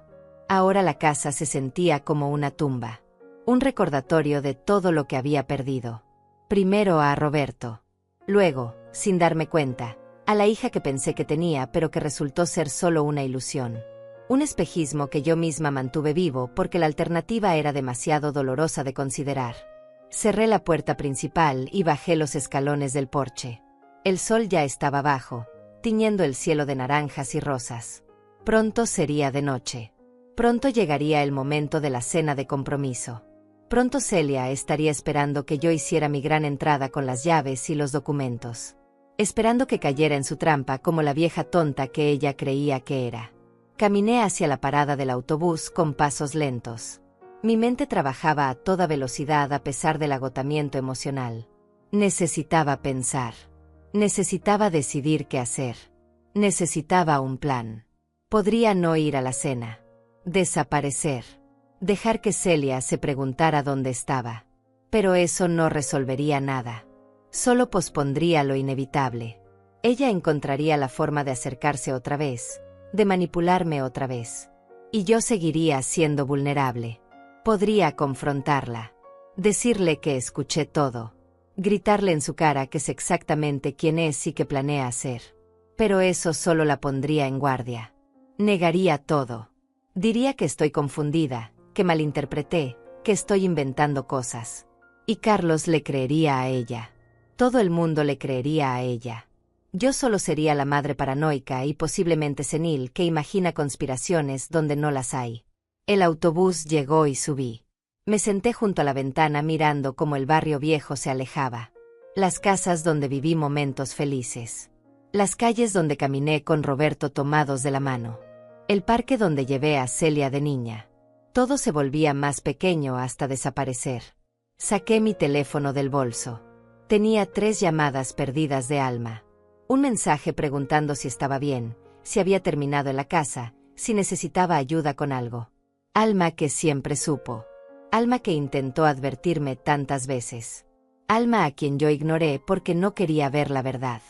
Ahora la casa se sentía como una tumba. Un recordatorio de todo lo que había perdido. Primero a Roberto. Luego, sin darme cuenta, a la hija que pensé que tenía pero que resultó ser solo una ilusión. Un espejismo que yo misma mantuve vivo porque la alternativa era demasiado dolorosa de considerar. Cerré la puerta principal y bajé los escalones del porche. El sol ya estaba bajo, tiñendo el cielo de naranjas y rosas. Pronto sería de noche. Pronto llegaría el momento de la cena de compromiso. Pronto Celia estaría esperando que yo hiciera mi gran entrada con las llaves y los documentos. Esperando que cayera en su trampa como la vieja tonta que ella creía que era. Caminé hacia la parada del autobús con pasos lentos. Mi mente trabajaba a toda velocidad a pesar del agotamiento emocional. Necesitaba pensar. Necesitaba decidir qué hacer. Necesitaba un plan. Podría no ir a la cena. Desaparecer. Dejar que Celia se preguntara dónde estaba. Pero eso no resolvería nada. Solo pospondría lo inevitable. Ella encontraría la forma de acercarse otra vez, de manipularme otra vez. Y yo seguiría siendo vulnerable. Podría confrontarla. Decirle que escuché todo. Gritarle en su cara que sé exactamente quién es y qué planea hacer. Pero eso solo la pondría en guardia. Negaría todo. Diría que estoy confundida, que malinterpreté, que estoy inventando cosas. Y Carlos le creería a ella. Todo el mundo le creería a ella. Yo solo sería la madre paranoica y posiblemente senil que imagina conspiraciones donde no las hay. El autobús llegó y subí. Me senté junto a la ventana mirando cómo el barrio viejo se alejaba. Las casas donde viví momentos felices. Las calles donde caminé con Roberto tomados de la mano. El parque donde llevé a Celia de niña. Todo se volvía más pequeño hasta desaparecer. Saqué mi teléfono del bolso. Tenía 3 llamadas perdidas de Alma. Un mensaje preguntando si estaba bien, si había terminado en la casa, si necesitaba ayuda con algo. Alma que siempre supo. Alma que intentó advertirme tantas veces. Alma a quien yo ignoré porque no quería ver la verdad.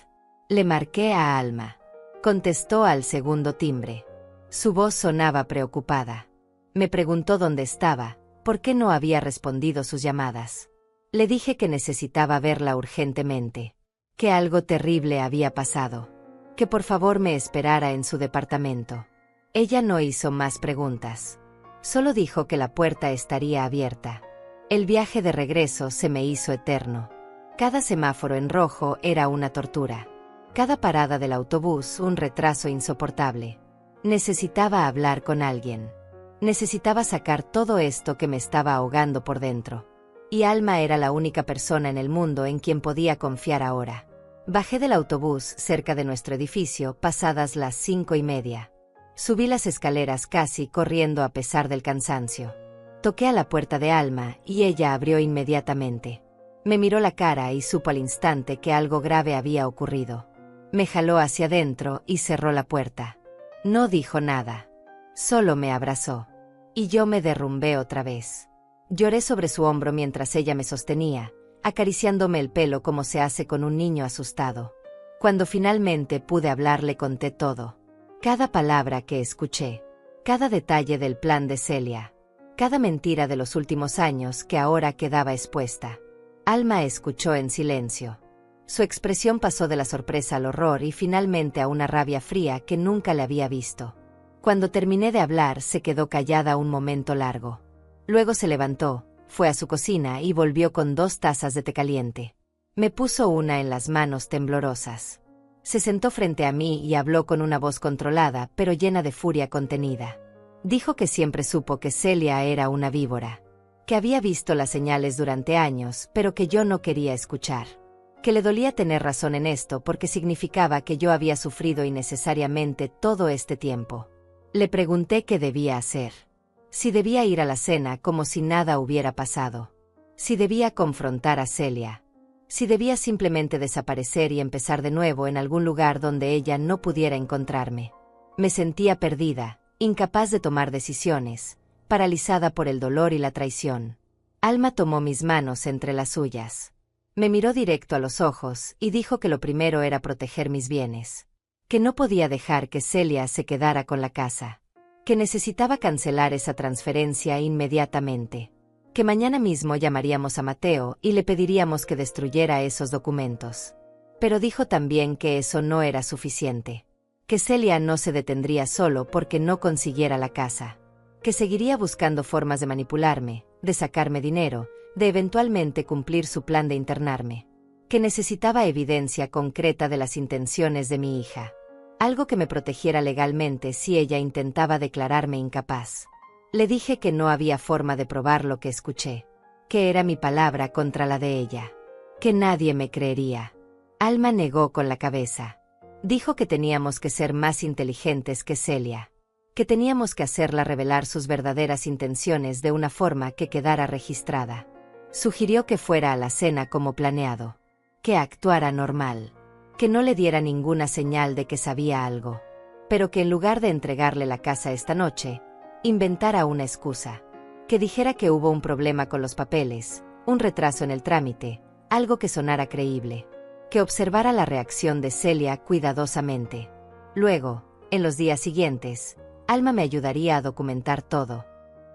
Le marqué a Alma. Contestó al segundo timbre. Su voz sonaba preocupada. Me preguntó dónde estaba, por qué no había respondido sus llamadas. Le dije que necesitaba verla urgentemente, que algo terrible había pasado, que por favor me esperara en su departamento. Ella no hizo más preguntas. Solo dijo que la puerta estaría abierta. El viaje de regreso se me hizo eterno. Cada semáforo en rojo era una tortura. Cada parada del autobús un retraso insoportable. Necesitaba hablar con alguien. Necesitaba sacar todo esto que me estaba ahogando por dentro. Y Alma era la única persona en el mundo en quien podía confiar ahora. Bajé del autobús cerca de nuestro edificio pasadas las 5:30. Subí las escaleras casi corriendo a pesar del cansancio. Toqué a la puerta de Alma y ella abrió inmediatamente. Me miró la cara y supo al instante que algo grave había ocurrido. Me jaló hacia adentro y cerró la puerta. No dijo nada. Solo me abrazó. Y yo me derrumbé otra vez. Lloré sobre su hombro mientras ella me sostenía, acariciándome el pelo como se hace con un niño asustado. Cuando finalmente pude hablar le conté todo. Cada palabra que escuché. Cada detalle del plan de Celia. Cada mentira de los últimos años que ahora quedaba expuesta. Alma escuchó en silencio. Su expresión pasó de la sorpresa al horror y finalmente a una rabia fría que nunca le había visto. Cuando terminé de hablar se quedó callada un momento largo. Luego se levantó, fue a su cocina y volvió con 2 tazas de té caliente. Me puso una en las manos temblorosas. Se sentó frente a mí y habló con una voz controlada pero llena de furia contenida. Dijo que siempre supo que Celia era una víbora. Que había visto las señales durante años, pero que yo no quería escuchar. Que le dolía tener razón en esto porque significaba que yo había sufrido innecesariamente todo este tiempo. Le pregunté qué debía hacer. Si debía ir a la cena como si nada hubiera pasado. Si debía confrontar a Celia. Si debía simplemente desaparecer y empezar de nuevo en algún lugar donde ella no pudiera encontrarme. Me sentía perdida, incapaz de tomar decisiones, paralizada por el dolor y la traición. Alma tomó mis manos entre las suyas. Me miró directo a los ojos y dijo que lo primero era proteger mis bienes. Que no podía dejar que Celia se quedara con la casa. Que necesitaba cancelar esa transferencia inmediatamente. Que mañana mismo llamaríamos a Mateo y le pediríamos que destruyera esos documentos. Pero dijo también que eso no era suficiente. Que Celia no se detendría solo porque no consiguiera la casa. Que seguiría buscando formas de manipularme, de sacarme dinero, de eventualmente cumplir su plan de internarme. Que necesitaba evidencia concreta de las intenciones de mi hija. Algo que me protegiera legalmente si ella intentaba declararme incapaz. Le dije que no había forma de probar lo que escuché. Que era mi palabra contra la de ella. Que nadie me creería. Alma negó con la cabeza. Dijo que teníamos que ser más inteligentes que Celia. Que teníamos que hacerla revelar sus verdaderas intenciones de una forma que quedara registrada. Sugirió que fuera a la cena como planeado. Que actuara normal. Que no le diera ninguna señal de que sabía algo. Pero que en lugar de entregarle la casa esta noche, inventara una excusa. Que dijera que hubo un problema con los papeles, un retraso en el trámite, algo que sonara creíble. Que observara la reacción de Celia cuidadosamente. Luego, en los días siguientes, Alma me ayudaría a documentar todo.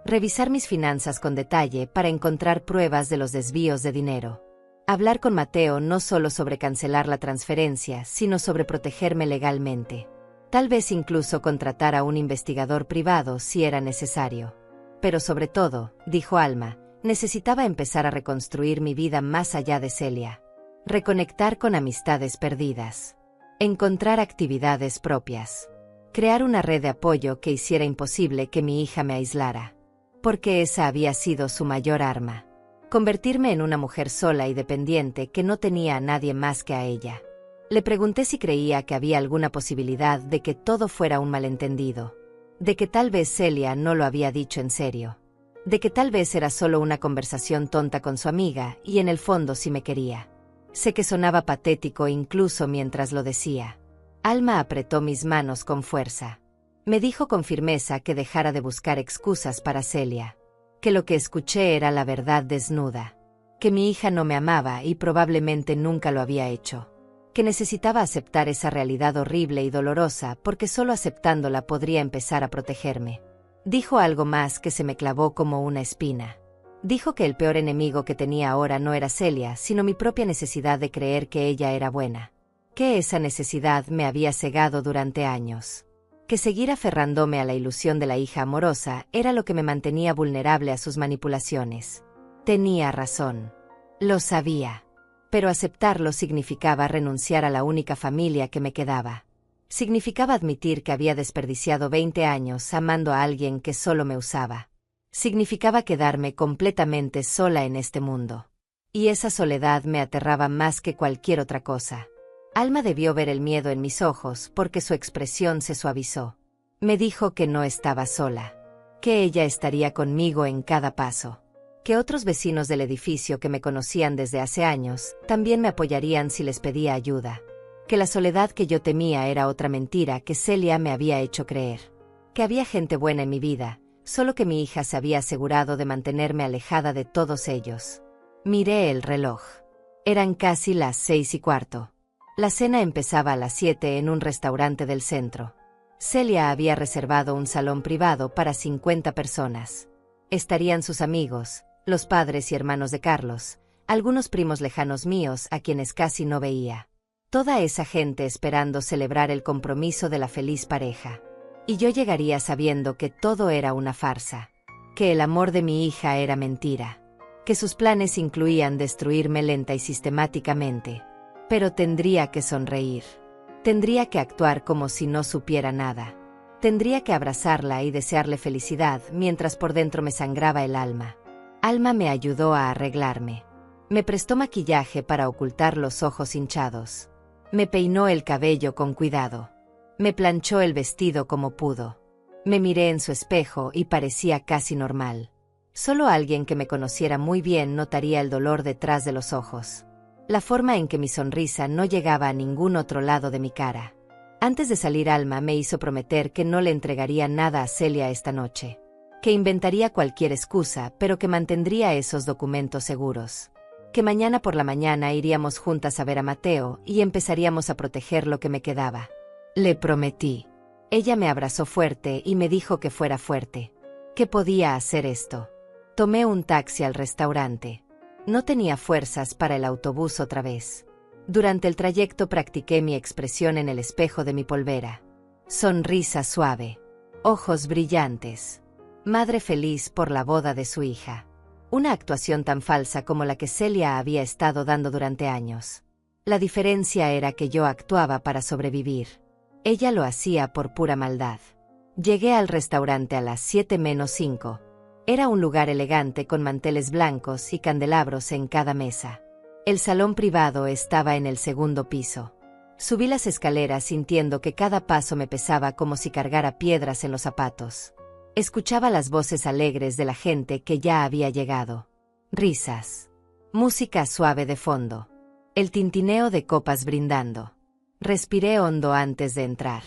Revisar mis finanzas con detalle para encontrar pruebas de los desvíos de dinero. Hablar con Mateo no solo sobre cancelar la transferencia, sino sobre protegerme legalmente. Tal vez incluso contratar a un investigador privado si era necesario. Pero sobre todo, dijo Alma, necesitaba empezar a reconstruir mi vida más allá de Celia. Reconectar con amistades perdidas. Encontrar actividades propias. Crear una red de apoyo que hiciera imposible que mi hija me aislara. Porque esa había sido su mayor arma. Convertirme en una mujer sola y dependiente que no tenía a nadie más que a ella. Le pregunté si creía que había alguna posibilidad de que todo fuera un malentendido. De que tal vez Celia no lo había dicho en serio. De que tal vez era solo una conversación tonta con su amiga y en el fondo sí me quería. Sé que sonaba patético incluso mientras lo decía. Alma apretó mis manos con fuerza. Me dijo con firmeza que dejara de buscar excusas para Celia. Que lo que escuché era la verdad desnuda. Que mi hija no me amaba y probablemente nunca lo había hecho. Que necesitaba aceptar esa realidad horrible y dolorosa porque solo aceptándola podría empezar a protegerme. Dijo algo más que se me clavó como una espina. Dijo que el peor enemigo que tenía ahora no era Celia, sino mi propia necesidad de creer que ella era buena. Que esa necesidad me había cegado durante años. Que seguir aferrándome a la ilusión de la hija amorosa era lo que me mantenía vulnerable a sus manipulaciones. Tenía razón. Lo sabía. Pero aceptarlo significaba renunciar a la única familia que me quedaba. Significaba admitir que había desperdiciado 20 años amando a alguien que solo me usaba. Significaba quedarme completamente sola en este mundo. Y esa soledad me aterraba más que cualquier otra cosa. Alma debió ver el miedo en mis ojos porque su expresión se suavizó. Me dijo que no estaba sola. Que ella estaría conmigo en cada paso. Que otros vecinos del edificio que me conocían desde hace años también me apoyarían si les pedía ayuda. Que la soledad que yo temía era otra mentira que Celia me había hecho creer. Que había gente buena en mi vida, solo que mi hija se había asegurado de mantenerme alejada de todos ellos. Miré el reloj. Eran casi las 6:15. La cena empezaba a las 7 en un restaurante del centro. Celia había reservado un salón privado para 50 personas. Estarían sus amigos, los padres y hermanos de Carlos, algunos primos lejanos míos a quienes casi no veía. Toda esa gente esperando celebrar el compromiso de la feliz pareja. Y yo llegaría sabiendo que todo era una farsa. Que el amor de mi hija era mentira. Que sus planes incluían destruirme lenta y sistemáticamente. Pero tendría que sonreír. Tendría que actuar como si no supiera nada. Tendría que abrazarla y desearle felicidad mientras por dentro me sangraba el alma. Alma me ayudó a arreglarme. Me prestó maquillaje para ocultar los ojos hinchados. Me peinó el cabello con cuidado. Me planchó el vestido como pudo. Me miré en su espejo y parecía casi normal. Solo alguien que me conociera muy bien notaría el dolor detrás de los ojos. La forma en que mi sonrisa no llegaba a ningún otro lado de mi cara. Antes de salir Alma me hizo prometer que no le entregaría nada a Celia esta noche. Que inventaría cualquier excusa, pero que mantendría esos documentos seguros. Que mañana por la mañana iríamos juntas a ver a Mateo y empezaríamos a proteger lo que me quedaba. Le prometí. Ella me abrazó fuerte y me dijo que fuera fuerte. Que podía hacer esto. Tomé un taxi al restaurante. No tenía fuerzas para el autobús otra vez. Durante el trayecto practiqué mi expresión en el espejo de mi polvera. Sonrisa suave. Ojos brillantes. Madre feliz por la boda de su hija. Una actuación tan falsa como la que Celia había estado dando durante años. La diferencia era que yo actuaba para sobrevivir. Ella lo hacía por pura maldad. Llegué al restaurante a las 7:05. Era un lugar elegante con manteles blancos y candelabros en cada mesa. El salón privado estaba en el segundo piso. Subí las escaleras sintiendo que cada paso me pesaba como si cargara piedras en los zapatos. Escuchaba las voces alegres de la gente que ya había llegado. Risas. Música suave de fondo. El tintineo de copas brindando. Respiré hondo antes de entrar.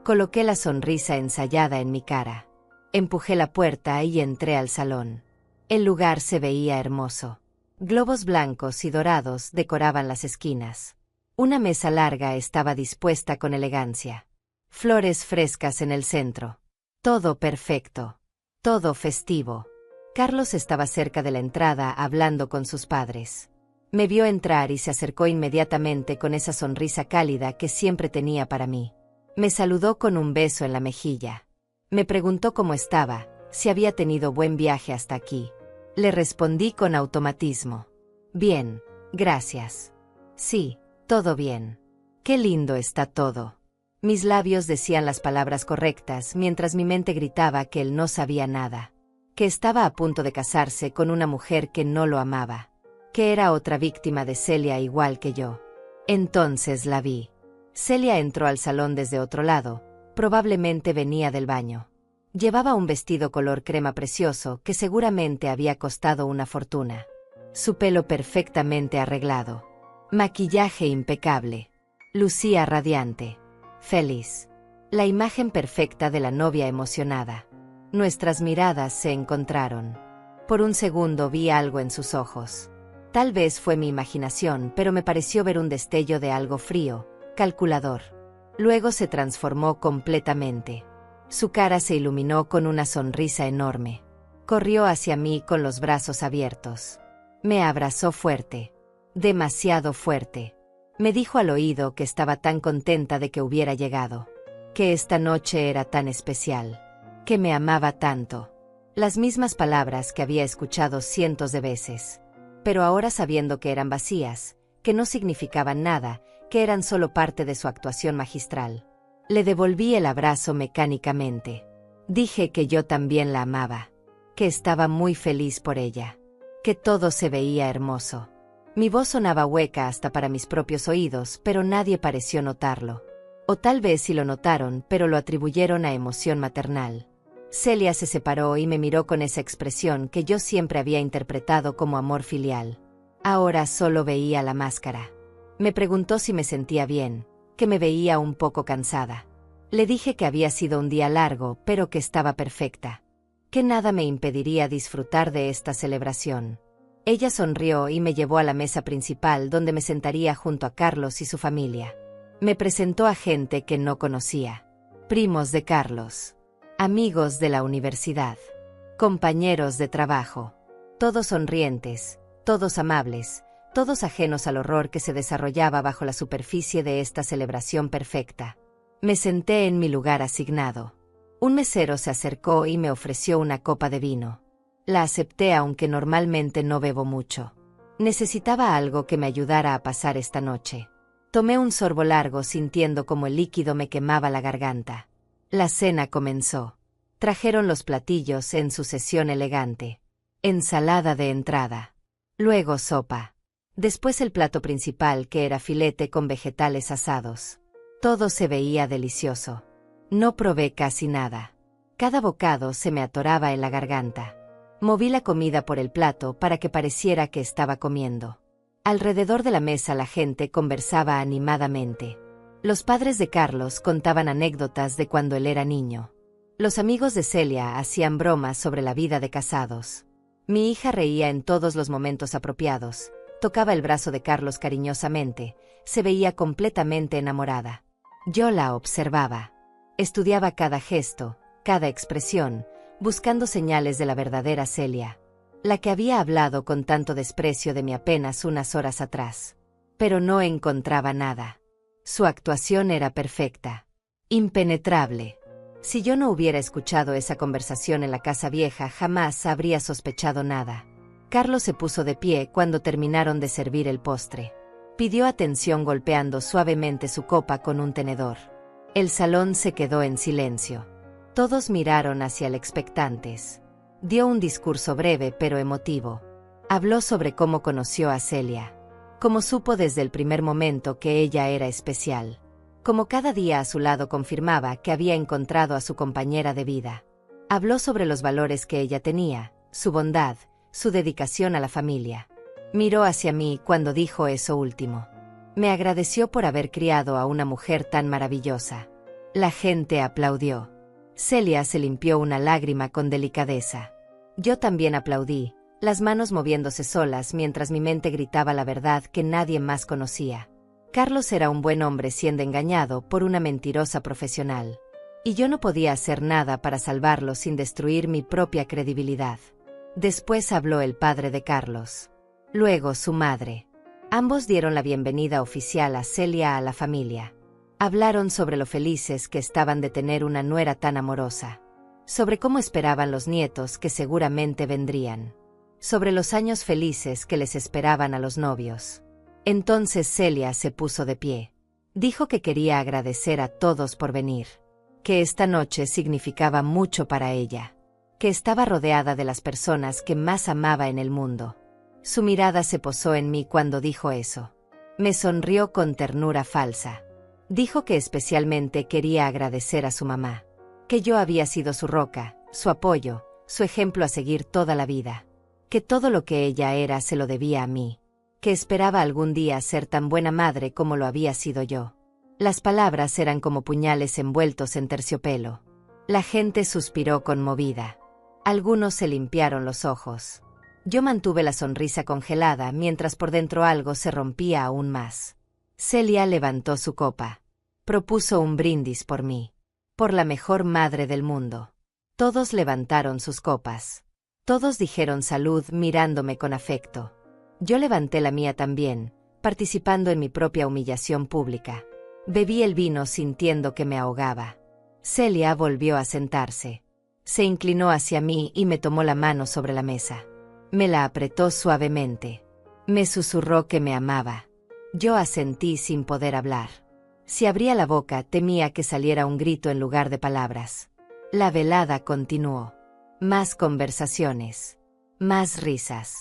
Coloqué la sonrisa ensayada en mi cara. Empujé la puerta y entré al salón. El lugar se veía hermoso. Globos blancos y dorados decoraban las esquinas. Una mesa larga estaba dispuesta con elegancia. Flores frescas en el centro. Todo perfecto. Todo festivo. Carlos estaba cerca de la entrada hablando con sus padres. Me vio entrar y se acercó inmediatamente con esa sonrisa cálida que siempre tenía para mí. Me saludó con un beso en la mejilla. Me preguntó cómo estaba, si había tenido buen viaje hasta aquí. Le respondí con automatismo. Bien, gracias. Sí, todo bien. Qué lindo está todo. Mis labios decían las palabras correctas mientras mi mente gritaba que él no sabía nada. Que estaba a punto de casarse con una mujer que no lo amaba. Que era otra víctima de Celia igual que yo. Entonces la vi. Celia entró al salón desde otro lado, probablemente venía del baño. Llevaba un vestido color crema precioso que seguramente había costado una fortuna. Su pelo perfectamente arreglado. Maquillaje impecable. Lucía radiante. Feliz. La imagen perfecta de la novia emocionada. Nuestras miradas se encontraron. Por un segundo vi algo en sus ojos. Tal vez fue mi imaginación, pero me pareció ver un destello de algo frío, calculador. Luego se transformó completamente. Su cara se iluminó con una sonrisa enorme. Corrió hacia mí con los brazos abiertos. Me abrazó fuerte. Demasiado fuerte. Me dijo al oído que estaba tan contenta de que hubiera llegado. Que esta noche era tan especial. Que me amaba tanto. Las mismas palabras que había escuchado cientos de veces. Pero ahora sabiendo que eran vacías, que no significaban nada, que eran solo parte de su actuación magistral. Le devolví el abrazo mecánicamente. Dije que yo también la amaba. Que estaba muy feliz por ella. Que todo se veía hermoso. Mi voz sonaba hueca hasta para mis propios oídos, pero nadie pareció notarlo. O tal vez sí lo notaron, pero lo atribuyeron a emoción maternal. Celia se separó y me miró con esa expresión que yo siempre había interpretado como amor filial. Ahora solo veía la máscara. Me preguntó si me sentía bien, que me veía un poco cansada. Le dije que había sido un día largo, pero que estaba perfecta. Que nada me impediría disfrutar de esta celebración. Ella sonrió y me llevó a la mesa principal donde me sentaría junto a Carlos y su familia. Me presentó a gente que no conocía. Primos de Carlos. Amigos de la universidad. Compañeros de trabajo. Todos sonrientes, todos amables, todos ajenos al horror que se desarrollaba bajo la superficie de esta celebración perfecta. Me senté en mi lugar asignado. Un mesero se acercó y me ofreció una copa de vino. La acepté aunque normalmente no bebo mucho. Necesitaba algo que me ayudara a pasar esta noche. Tomé un sorbo largo sintiendo como el líquido me quemaba la garganta. La cena comenzó. Trajeron los platillos en sucesión elegante. Ensalada de entrada. Luego sopa. Después el plato principal que era filete con vegetales asados. Todo se veía delicioso. No probé casi nada. Cada bocado se me atoraba en la garganta. Moví la comida por el plato para que pareciera que estaba comiendo. Alrededor de la mesa la gente conversaba animadamente. Los padres de Carlos contaban anécdotas de cuando él era niño. Los amigos de Celia hacían bromas sobre la vida de casados. Mi hija reía en todos los momentos apropiados, tocaba el brazo de Carlos cariñosamente, se veía completamente enamorada. Yo la observaba. Estudiaba cada gesto, cada expresión, buscando señales de la verdadera Celia, la que había hablado con tanto desprecio de mí apenas unas horas atrás. Pero no encontraba nada. Su actuación era perfecta. Impenetrable. Si yo no hubiera escuchado esa conversación en la casa vieja, jamás habría sospechado nada. Carlos se puso de pie cuando terminaron de servir el postre. Pidió atención golpeando suavemente su copa con un tenedor. El salón se quedó en silencio. Todos miraron hacia el expectantes. Dio un discurso breve pero emotivo. Habló sobre cómo conoció a Celia. Cómo supo desde el primer momento que ella era especial. Como cada día a su lado confirmaba que había encontrado a su compañera de vida. Habló sobre los valores que ella tenía, su bondad, su dedicación a la familia. Miró hacia mí cuando dijo eso último. Me agradeció por haber criado a una mujer tan maravillosa. La gente aplaudió. Celia se limpió una lágrima con delicadeza. Yo también aplaudí, las manos moviéndose solas mientras mi mente gritaba la verdad que nadie más conocía. Carlos era un buen hombre siendo engañado por una mentirosa profesional. Y yo no podía hacer nada para salvarlo sin destruir mi propia credibilidad. Después habló el padre de Carlos. Luego su madre. Ambos dieron la bienvenida oficial a Celia a la familia. Hablaron sobre lo felices que estaban de tener una nuera tan amorosa. Sobre cómo esperaban los nietos que seguramente vendrían. Sobre los años felices que les esperaban a los novios. Entonces Celia se puso de pie. Dijo que quería agradecer a todos por venir. Que esta noche significaba mucho para ella. Que estaba rodeada de las personas que más amaba en el mundo. Su mirada se posó en mí cuando dijo eso. Me sonrió con ternura falsa. Dijo que especialmente quería agradecer a su mamá. Que yo había sido su roca, su apoyo, su ejemplo a seguir toda la vida. Que todo lo que ella era se lo debía a mí. Que esperaba algún día ser tan buena madre como lo había sido yo. Las palabras eran como puñales envueltos en terciopelo. La gente suspiró conmovida. Algunos se limpiaron los ojos. Yo mantuve la sonrisa congelada mientras por dentro algo se rompía aún más. Celia levantó su copa. Propuso un brindis por mí. Por la mejor madre del mundo. Todos levantaron sus copas. Todos dijeron salud mirándome con afecto. Yo levanté la mía también, participando en mi propia humillación pública. Bebí el vino sintiendo que me ahogaba. Celia volvió a sentarse. Se inclinó hacia mí y me tomó la mano sobre la mesa. Me la apretó suavemente. Me susurró que me amaba. Yo asentí sin poder hablar. Si abría la boca, temía que saliera un grito en lugar de palabras. La velada continuó. Más conversaciones. Más risas.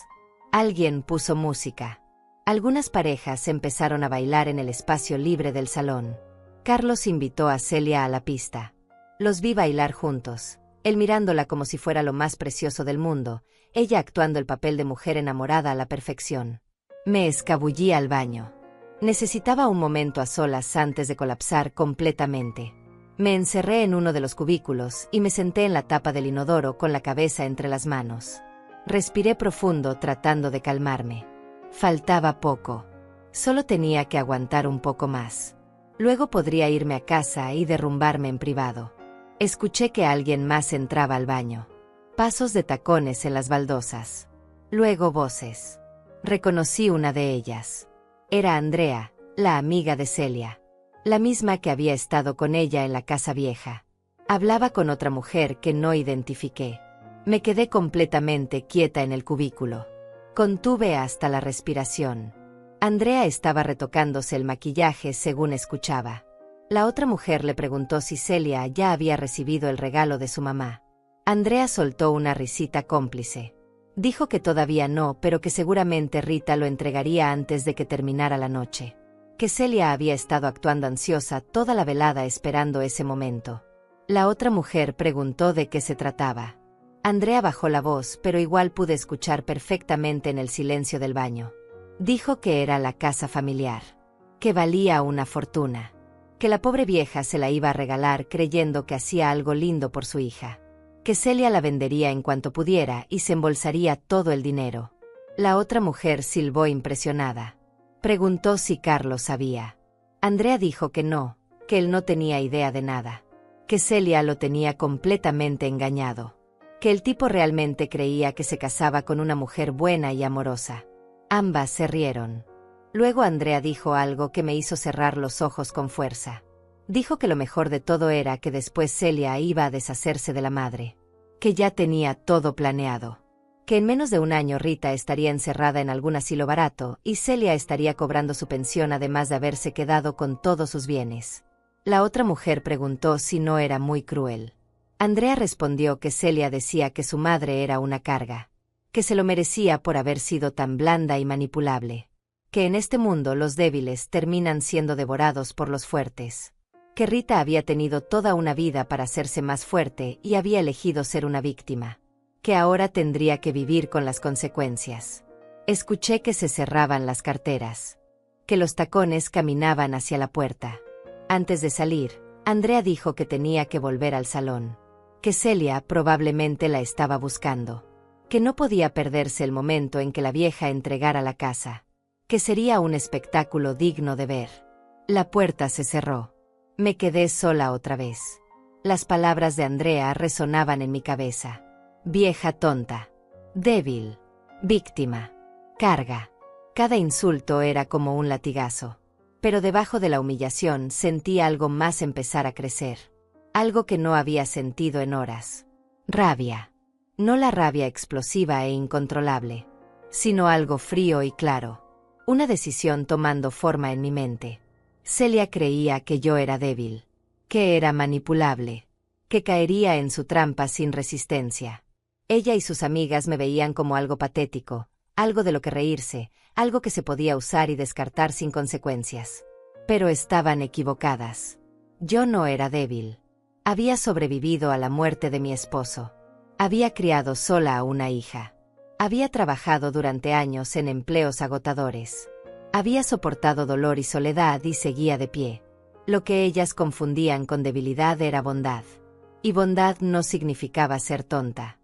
Alguien puso música. Algunas parejas empezaron a bailar en el espacio libre del salón. Carlos invitó a Celia a la pista. Los vi bailar juntos, él mirándola como si fuera lo más precioso del mundo, ella actuando el papel de mujer enamorada a la perfección. Me escabullí al baño. Necesitaba un momento a solas antes de colapsar completamente. Me encerré en uno de los cubículos y me senté en la tapa del inodoro con la cabeza entre las manos. Respiré profundo tratando de calmarme. Faltaba poco. Solo tenía que aguantar un poco más. Luego podría irme a casa y derrumbarme en privado. Escuché que alguien más entraba al baño. Pasos de tacones en las baldosas. Luego voces. Reconocí una de ellas. Era Andrea, la amiga de Celia. La misma que había estado con ella en la casa vieja. Hablaba con otra mujer que no identifiqué. Me quedé completamente quieta en el cubículo. Contuve hasta la respiración. Andrea estaba retocándose el maquillaje según escuchaba. La otra mujer le preguntó si Celia ya había recibido el regalo de su mamá. Andrea soltó una risita cómplice. Dijo que todavía no, pero que seguramente Rita lo entregaría antes de que terminara la noche. Que Celia había estado actuando ansiosa toda la velada esperando ese momento. La otra mujer preguntó de qué se trataba. Andrea bajó la voz, pero igual pude escuchar perfectamente en el silencio del baño. Dijo que era la casa familiar. Que valía una fortuna. Que la pobre vieja se la iba a regalar creyendo que hacía algo lindo por su hija. Que Celia la vendería en cuanto pudiera y se embolsaría todo el dinero. La otra mujer silbó impresionada. Preguntó si Carlos sabía. Andrea dijo que no, que él no tenía idea de nada. Que Celia lo tenía completamente engañado. Que el tipo realmente creía que se casaba con una mujer buena y amorosa. Ambas se rieron. Luego Andrea dijo algo que me hizo cerrar los ojos con fuerza. Dijo que lo mejor de todo era que después Celia iba a deshacerse de la madre. Que ya tenía todo planeado. Que en menos de un año Rita estaría encerrada en algún asilo barato y Celia estaría cobrando su pensión además de haberse quedado con todos sus bienes. La otra mujer preguntó si no era muy cruel. Andrea respondió que Celia decía que su madre era una carga. Que se lo merecía por haber sido tan blanda y manipulable. Que en este mundo los débiles terminan siendo devorados por los fuertes. Que Rita había tenido toda una vida para hacerse más fuerte y había elegido ser una víctima. Que ahora tendría que vivir con las consecuencias. Escuché que se cerraban las carteras. Que los tacones caminaban hacia la puerta. Antes de salir, Andrea dijo que tenía que volver al salón. Que Celia probablemente la estaba buscando. Que no podía perderse el momento en que la vieja entregara la casa. Que sería un espectáculo digno de ver. La puerta se cerró. Me quedé sola otra vez. Las palabras de Andrea resonaban en mi cabeza. Vieja tonta. Débil. Víctima. Carga. Cada insulto era como un latigazo. Pero debajo de la humillación sentí algo más empezar a crecer. Algo que no había sentido en horas. Rabia. No la rabia explosiva e incontrolable, sino algo frío y claro. Una decisión tomando forma en mi mente. Celia creía que yo era débil. Que era manipulable. Que caería en su trampa sin resistencia. Ella y sus amigas me veían como algo patético, algo de lo que reírse, algo que se podía usar y descartar sin consecuencias. Pero estaban equivocadas. Yo no era débil. Había sobrevivido a la muerte de mi esposo. Había criado sola a una hija. Había trabajado durante años en empleos agotadores. Había soportado dolor y soledad y seguía de pie. Lo que ellas confundían con debilidad era bondad. Y bondad no significaba ser tonta.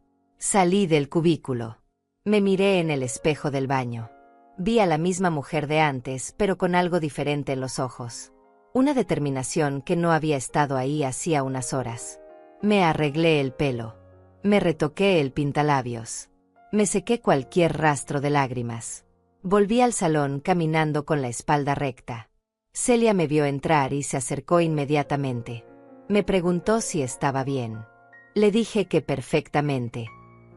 Salí del cubículo. Me miré en el espejo del baño. Vi a la misma mujer de antes, pero con algo diferente en los ojos. Una determinación que no había estado ahí hacía unas horas. Me arreglé el pelo. Me retoqué el pintalabios. Me sequé cualquier rastro de lágrimas. Volví al salón caminando con la espalda recta. Celia me vio entrar y se acercó inmediatamente. Me preguntó si estaba bien. Le dije que perfectamente,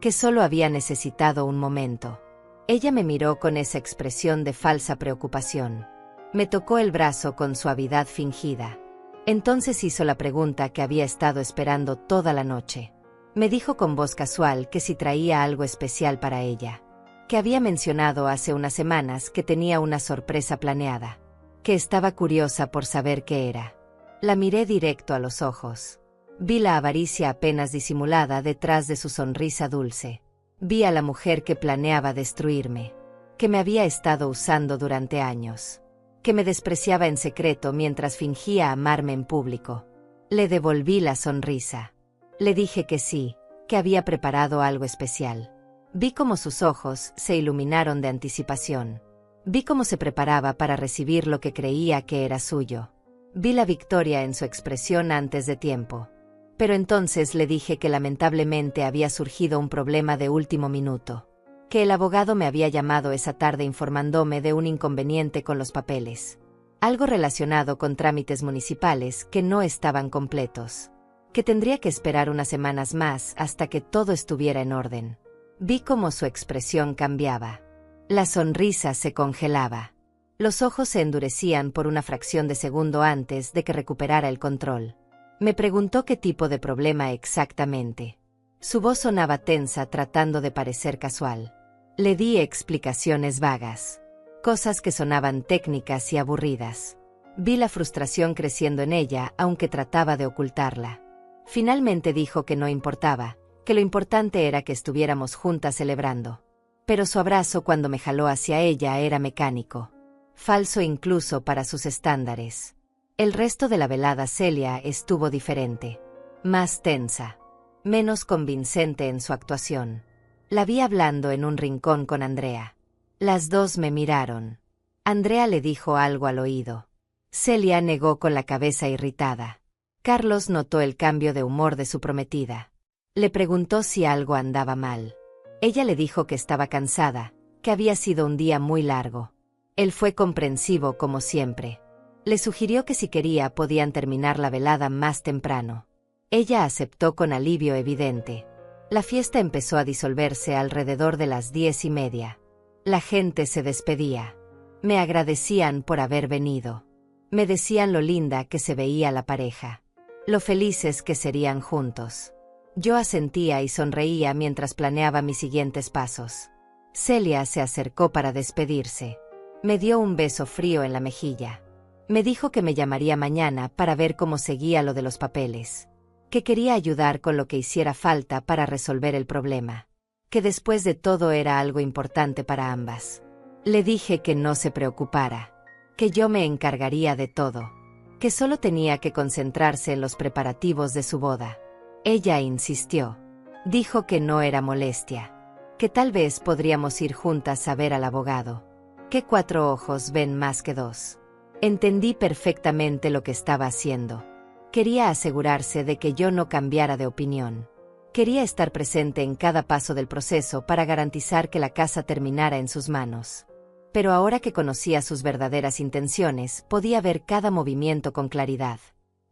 que solo había necesitado un momento. Ella me miró con esa expresión de falsa preocupación. Me tocó el brazo con suavidad fingida. Entonces hizo la pregunta que había estado esperando toda la noche. Me dijo con voz casual que si traía algo especial para ella, que había mencionado hace unas semanas que tenía una sorpresa planeada, que estaba curiosa por saber qué era. La miré directo a los ojos. Vi la avaricia apenas disimulada detrás de su sonrisa dulce. Vi a la mujer que planeaba destruirme, que me había estado usando durante años, que me despreciaba en secreto mientras fingía amarme en público. Le devolví la sonrisa. Le dije que sí, que había preparado algo especial. Vi cómo sus ojos se iluminaron de anticipación. Vi cómo se preparaba para recibir lo que creía que era suyo. Vi la victoria en su expresión antes de tiempo. Pero entonces le dije que lamentablemente había surgido un problema de último minuto, que el abogado me había llamado esa tarde informándome de un inconveniente con los papeles. Algo relacionado con trámites municipales que no estaban completos, que tendría que esperar unas semanas más hasta que todo estuviera en orden. Vi cómo su expresión cambiaba. La sonrisa se congelaba. Los ojos se endurecían por una fracción de segundo antes de que recuperara el control. Me preguntó qué tipo de problema exactamente. Su voz sonaba tensa tratando de parecer casual. Le di explicaciones vagas, cosas que sonaban técnicas y aburridas. Vi la frustración creciendo en ella aunque trataba de ocultarla. Finalmente dijo que no importaba, que lo importante era que estuviéramos juntas celebrando. Pero su abrazo cuando me jaló hacia ella era mecánico, falso incluso para sus estándares. El resto de la velada Celia estuvo diferente, más tensa, menos convincente en su actuación. La vi hablando en un rincón con Andrea. Las dos me miraron. Andrea le dijo algo al oído. Celia negó con la cabeza irritada. Carlos notó el cambio de humor de su prometida. Le preguntó si algo andaba mal. Ella le dijo que estaba cansada, que había sido un día muy largo. Él fue comprensivo como siempre. Le sugirió que si quería podían terminar la velada más temprano. Ella aceptó con alivio evidente. La fiesta empezó a disolverse alrededor de las 10:30. La gente se despedía. Me agradecían por haber venido. Me decían lo linda que se veía la pareja, lo felices que serían juntos. Yo asentía y sonreía mientras planeaba mis siguientes pasos. Celia se acercó para despedirse. Me dio un beso frío en la mejilla. Me dijo que me llamaría mañana para ver cómo seguía lo de los papeles, que quería ayudar con lo que hiciera falta para resolver el problema, que después de todo era algo importante para ambas. Le dije que no se preocupara, que yo me encargaría de todo, que solo tenía que concentrarse en los preparativos de su boda. Ella insistió. Dijo que no era molestia, que tal vez podríamos ir juntas a ver al abogado, que 4 ojos ven más que 2. Entendí perfectamente lo que estaba haciendo. Quería asegurarse de que yo no cambiara de opinión. Quería estar presente en cada paso del proceso para garantizar que la casa terminara en sus manos. Pero ahora que conocía sus verdaderas intenciones, podía ver cada movimiento con claridad.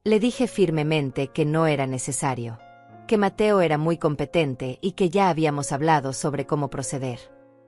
Le dije firmemente que no era necesario, que Mateo era muy competente y que ya habíamos hablado sobre cómo proceder,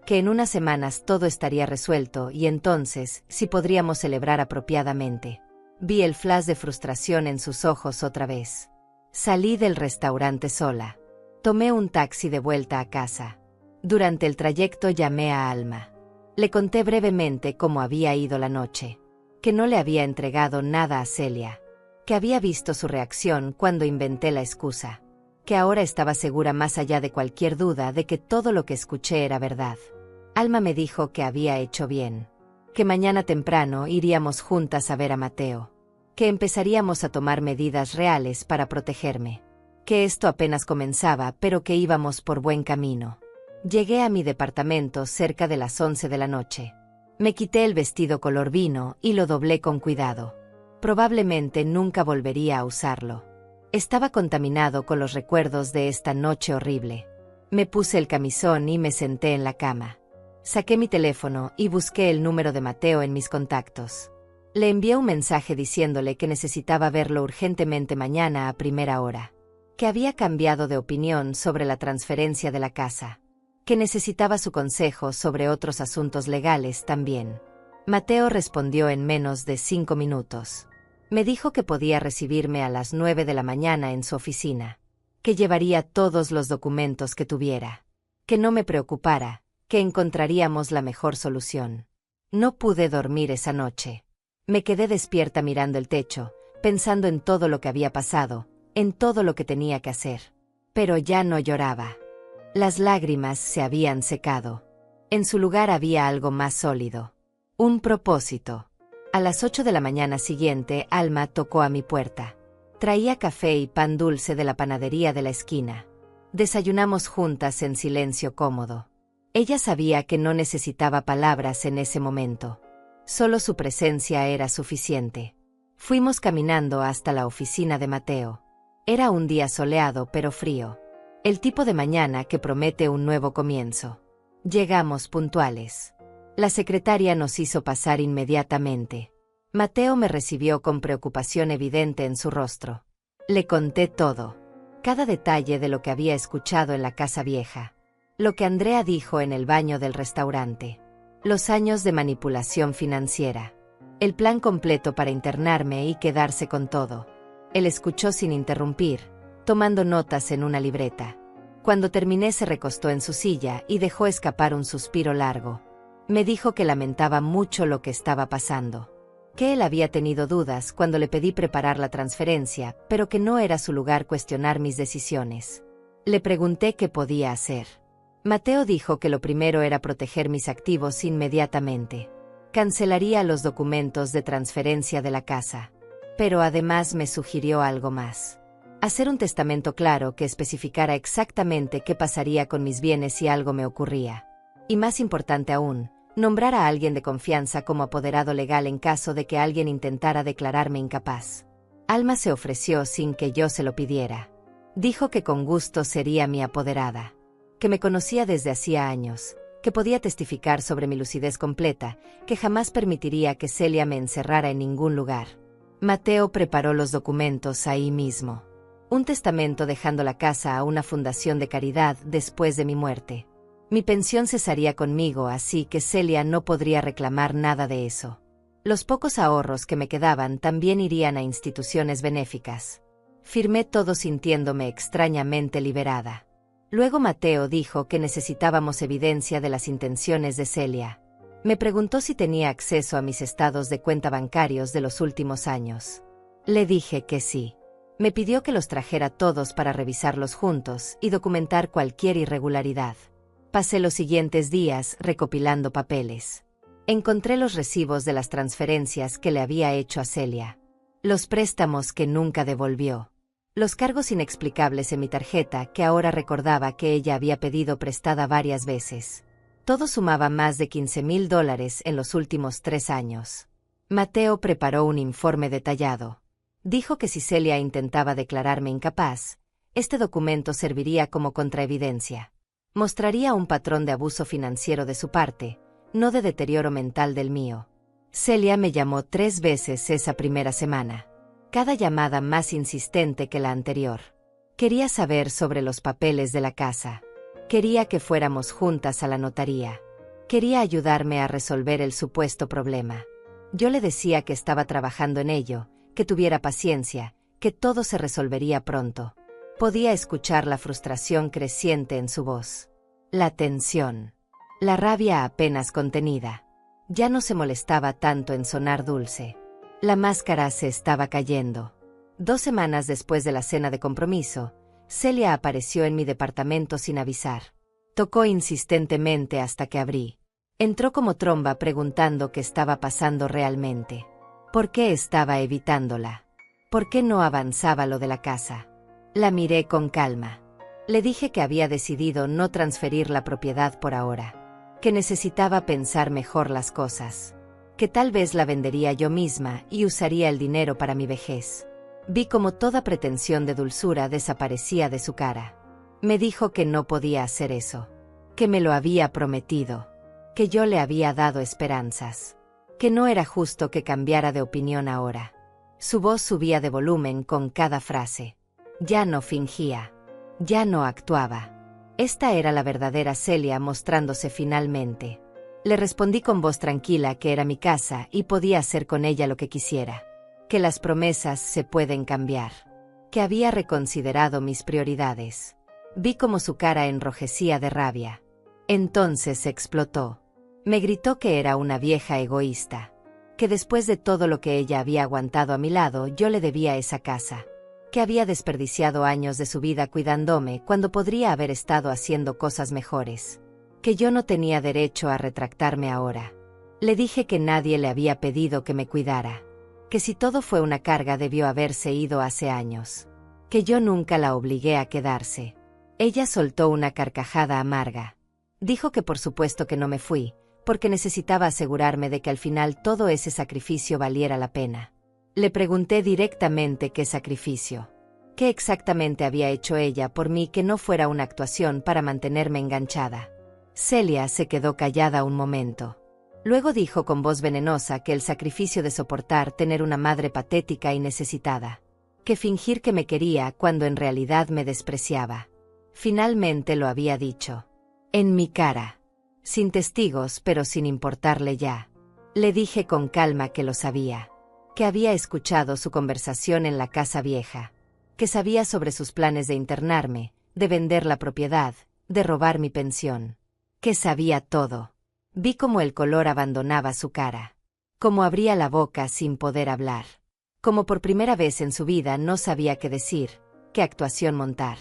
que en unas semanas todo estaría resuelto y entonces sí podríamos celebrar apropiadamente. Vi el flash de frustración en sus ojos otra vez. Salí del restaurante sola. Tomé un taxi de vuelta a casa. Durante el trayecto llamé a Alma. Le conté brevemente cómo había ido la noche, que no le había entregado nada a Celia, que había visto su reacción cuando inventé la excusa, que ahora estaba segura más allá de cualquier duda de que todo lo que escuché era verdad. Alma me dijo que había hecho bien, que mañana temprano iríamos juntas a ver a Mateo, que empezaríamos a tomar medidas reales para protegerme, que esto apenas comenzaba pero que íbamos por buen camino. Llegué a mi departamento cerca de las 11 de la noche. Me quité el vestido color vino y lo doblé con cuidado. Probablemente nunca volvería a usarlo. Estaba contaminado con los recuerdos de esta noche horrible. Me puse el camisón y me senté en la cama. Saqué mi teléfono y busqué el número de Mateo en mis contactos. Le envié un mensaje diciéndole que necesitaba verlo urgentemente mañana a primera hora, que había cambiado de opinión sobre la transferencia de la casa, que necesitaba su consejo sobre otros asuntos legales también. Mateo respondió en menos de 5 minutos. Me dijo que podía recibirme a las 9 de la mañana en su oficina, que llevaría todos los documentos que tuviera, que no me preocupara, que encontraríamos la mejor solución. No pude dormir esa noche. Me quedé despierta mirando el techo, pensando en todo lo que había pasado, en todo lo que tenía que hacer. Pero ya no lloraba. Las lágrimas se habían secado. En su lugar había algo más sólido. Un propósito. A las 8 de la mañana siguiente, Alma tocó a mi puerta. Traía café y pan dulce de la panadería de la esquina. Desayunamos juntas en silencio cómodo. Ella sabía que no necesitaba palabras en ese momento. Solo su presencia era suficiente. Fuimos caminando hasta la oficina de Mateo. Era un día soleado pero frío. El tipo de mañana que promete un nuevo comienzo. Llegamos puntuales. La secretaria nos hizo pasar inmediatamente. Mateo me recibió con preocupación evidente en su rostro. Le conté todo. Cada detalle de lo que había escuchado en la casa vieja. Lo que Andrea dijo en el baño del restaurante. Los años de manipulación financiera. El plan completo para internarme y quedarse con todo. Él escuchó sin interrumpir, tomando notas en una libreta. Cuando terminé se recostó en su silla y dejó escapar un suspiro largo. Me dijo que lamentaba mucho lo que estaba pasando. Que él había tenido dudas cuando le pedí preparar la transferencia, pero que no era su lugar cuestionar mis decisiones. Le pregunté qué podía hacer. Mateo dijo que lo primero era proteger mis activos inmediatamente. Cancelaría los documentos de transferencia de la casa. Pero además me sugirió algo más. Hacer un testamento claro que especificara exactamente qué pasaría con mis bienes si algo me ocurría. Y más importante aún, nombrar a alguien de confianza como apoderado legal en caso de que alguien intentara declararme incapaz. Alma se ofreció sin que yo se lo pidiera. Dijo que con gusto sería mi apoderada. Que me conocía desde hacía años, que podía testificar sobre mi lucidez completa, que jamás permitiría que Celia me encerrara en ningún lugar. Mateo preparó los documentos ahí mismo. Un testamento dejando la casa a una fundación de caridad después de mi muerte. Mi pensión cesaría conmigo, así que Celia no podría reclamar nada de eso. Los pocos ahorros que me quedaban también irían a instituciones benéficas. Firmé todo sintiéndome extrañamente liberada. Luego Mateo dijo que necesitábamos evidencia de las intenciones de Celia. Me preguntó si tenía acceso a mis estados de cuenta bancarios de los últimos años. Le dije que sí. Me pidió que los trajera todos para revisarlos juntos y documentar cualquier irregularidad. Pasé los siguientes días recopilando papeles. Encontré los recibos de las transferencias que le había hecho a Celia. Los préstamos que nunca devolvió. Los cargos inexplicables en mi tarjeta que ahora recordaba que ella había pedido prestada varias veces. Todo sumaba más de $15,000 en los últimos 3 años. Mateo preparó un informe detallado. Dijo que si Celia intentaba declararme incapaz, este documento serviría como contraevidencia. Mostraría un patrón de abuso financiero de su parte, no de deterioro mental del mío. Celia me llamó 3 veces esa primera semana. Cada llamada más insistente que la anterior. Quería saber sobre los papeles de la casa. Quería que fuéramos juntas a la notaría. Quería ayudarme a resolver el supuesto problema. Yo le decía que estaba trabajando en ello, que tuviera paciencia, que todo se resolvería pronto. Podía escuchar la frustración creciente en su voz. La tensión. La rabia apenas contenida. Ya no se molestaba tanto en sonar dulce. La máscara se estaba cayendo. 2 semanas después de la cena de compromiso, Celia apareció en mi departamento sin avisar. Tocó insistentemente hasta que abrí. Entró como tromba preguntando qué estaba pasando realmente. ¿Por qué estaba evitándola? ¿Por qué no avanzaba lo de la casa? La miré con calma. Le dije que había decidido no transferir la propiedad por ahora. Que necesitaba pensar mejor las cosas. Que tal vez la vendería yo misma y usaría el dinero para mi vejez. Vi como toda pretensión de dulzura desaparecía de su cara. Me dijo que no podía hacer eso, que me lo había prometido, que yo le había dado esperanzas, que no era justo que cambiara de opinión ahora. Su voz subía de volumen con cada frase. Ya no fingía, ya no actuaba. Esta era la verdadera Celia mostrándose finalmente. Le respondí con voz tranquila que era mi casa y podía hacer con ella lo que quisiera, que las promesas se pueden cambiar, que había reconsiderado mis prioridades. Vi cómo su cara enrojecía de rabia. Entonces explotó. Me gritó que era una vieja egoísta, que después de todo lo que ella había aguantado a mi lado yo le debía esa casa, que había desperdiciado años de su vida cuidándome cuando podría haber estado haciendo cosas mejores, que yo no tenía derecho a retractarme ahora. Le dije que nadie le había pedido que me cuidara, que si todo fue una carga debió haberse ido hace años, que yo nunca la obligué a quedarse. Ella soltó una carcajada amarga. Dijo que por supuesto que no me fui, porque necesitaba asegurarme de que al final todo ese sacrificio valiera la pena. Le pregunté directamente qué sacrificio, qué exactamente había hecho ella por mí que no fuera una actuación para mantenerme enganchada. Celia se quedó callada un momento. Luego dijo con voz venenosa que el sacrificio de soportar tener una madre patética y necesitada, que fingir que me quería cuando en realidad me despreciaba. Finalmente lo había dicho. En mi cara. Sin testigos pero sin importarle ya. Le dije con calma que lo sabía, que había escuchado su conversación en la casa vieja, que sabía sobre sus planes de internarme, de vender la propiedad, de robar mi pensión, que sabía todo. Vi cómo el color abandonaba su cara, cómo abría la boca sin poder hablar, como por primera vez en su vida no sabía qué decir, qué actuación montar.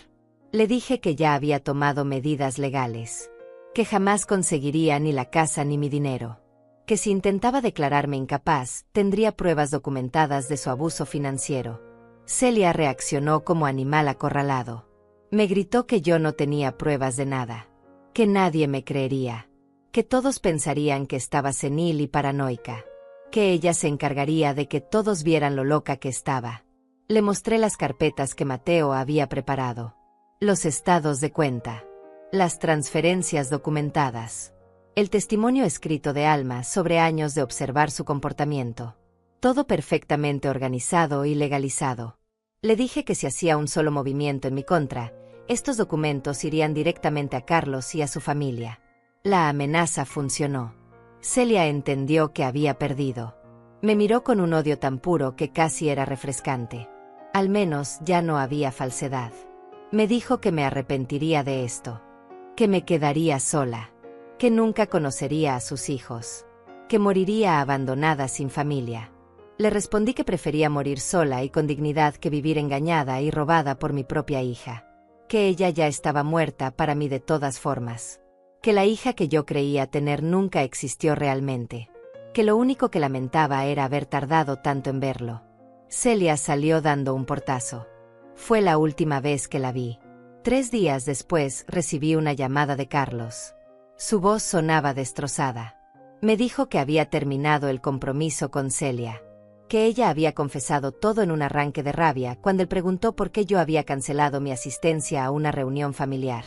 Le dije que ya había tomado medidas legales, que jamás conseguiría ni la casa ni mi dinero, que si intentaba declararme incapaz, tendría pruebas documentadas de su abuso financiero. Celia reaccionó como animal acorralado. Me gritó que yo no tenía pruebas de nada, que nadie me creería, que todos pensarían que estaba senil y paranoica, que ella se encargaría de que todos vieran lo loca que estaba. Le mostré las carpetas que Mateo había preparado, los estados de cuenta, las transferencias documentadas, el testimonio escrito de Alma sobre años de observar su comportamiento. Todo perfectamente organizado y legalizado. Le dije que si hacía un solo movimiento en mi contra, estos documentos irían directamente a Carlos y a su familia. La amenaza funcionó. Celia entendió que había perdido. Me miró con un odio tan puro que casi era refrescante. Al menos ya no había falsedad. Me dijo que me arrepentiría de esto, que me quedaría sola, que nunca conocería a sus hijos, que moriría abandonada sin familia. Le respondí que prefería morir sola y con dignidad que vivir engañada y robada por mi propia hija, que ella ya estaba muerta para mí de todas formas, que la hija que yo creía tener nunca existió realmente, que lo único que lamentaba era haber tardado tanto en verlo. Celia salió dando un portazo. Fue la última vez que la vi. 3 días después recibí una llamada de Carlos. Su voz sonaba destrozada. Me dijo que había terminado el compromiso con Celia, que ella había confesado todo en un arranque de rabia cuando él preguntó por qué yo había cancelado mi asistencia a una reunión familiar,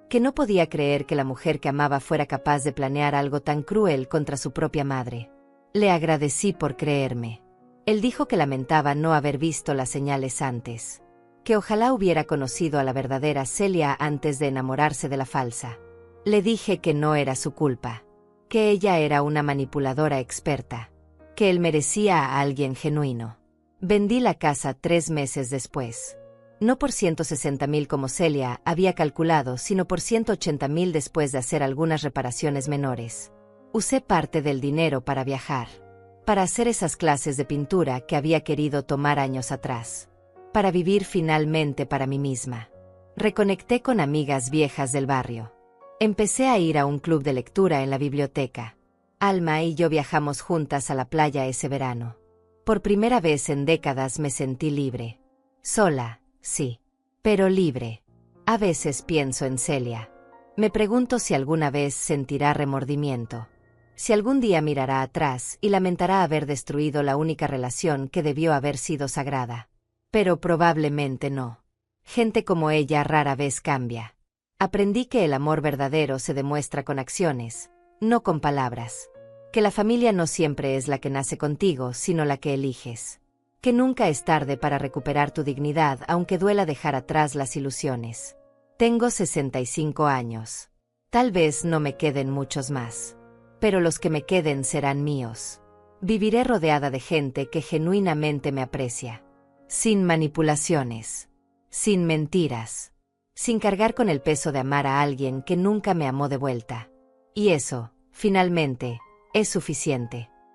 que no podía creer que la mujer que amaba fuera capaz de planear algo tan cruel contra su propia madre. Le agradecí por creerme. Él dijo que lamentaba no haber visto las señales antes, que ojalá hubiera conocido a la verdadera Celia antes de enamorarse de la falsa. Le dije que no era su culpa, que ella era una manipuladora experta, que él merecía a alguien genuino. Vendí la casa 3 meses después. No por 160.000 como Celia había calculado, sino por 180.000 después de hacer algunas reparaciones menores. Usé parte del dinero para viajar, para hacer esas clases de pintura que había querido tomar años atrás, para vivir finalmente para mí misma. Reconecté con amigas viejas del barrio. Empecé a ir a un club de lectura en la biblioteca. Alma y yo viajamos juntas a la playa ese verano. Por primera vez en décadas me sentí libre. Sola, sí, pero libre. A veces pienso en Celia. Me pregunto si alguna vez sentirá remordimiento, si algún día mirará atrás y lamentará haber destruido la única relación que debió haber sido sagrada. Pero probablemente no. Gente como ella rara vez cambia. Aprendí que el amor verdadero se demuestra con acciones, no con palabras. Que la familia no siempre es la que nace contigo, sino la que eliges. Que nunca es tarde para recuperar tu dignidad, aunque duela dejar atrás las ilusiones. Tengo 65 años. Tal vez no me queden muchos más. Pero los que me queden serán míos. Viviré rodeada de gente que genuinamente me aprecia. Sin manipulaciones. Sin mentiras. Sin cargar con el peso de amar a alguien que nunca me amó de vuelta. Y eso, finalmente, es suficiente.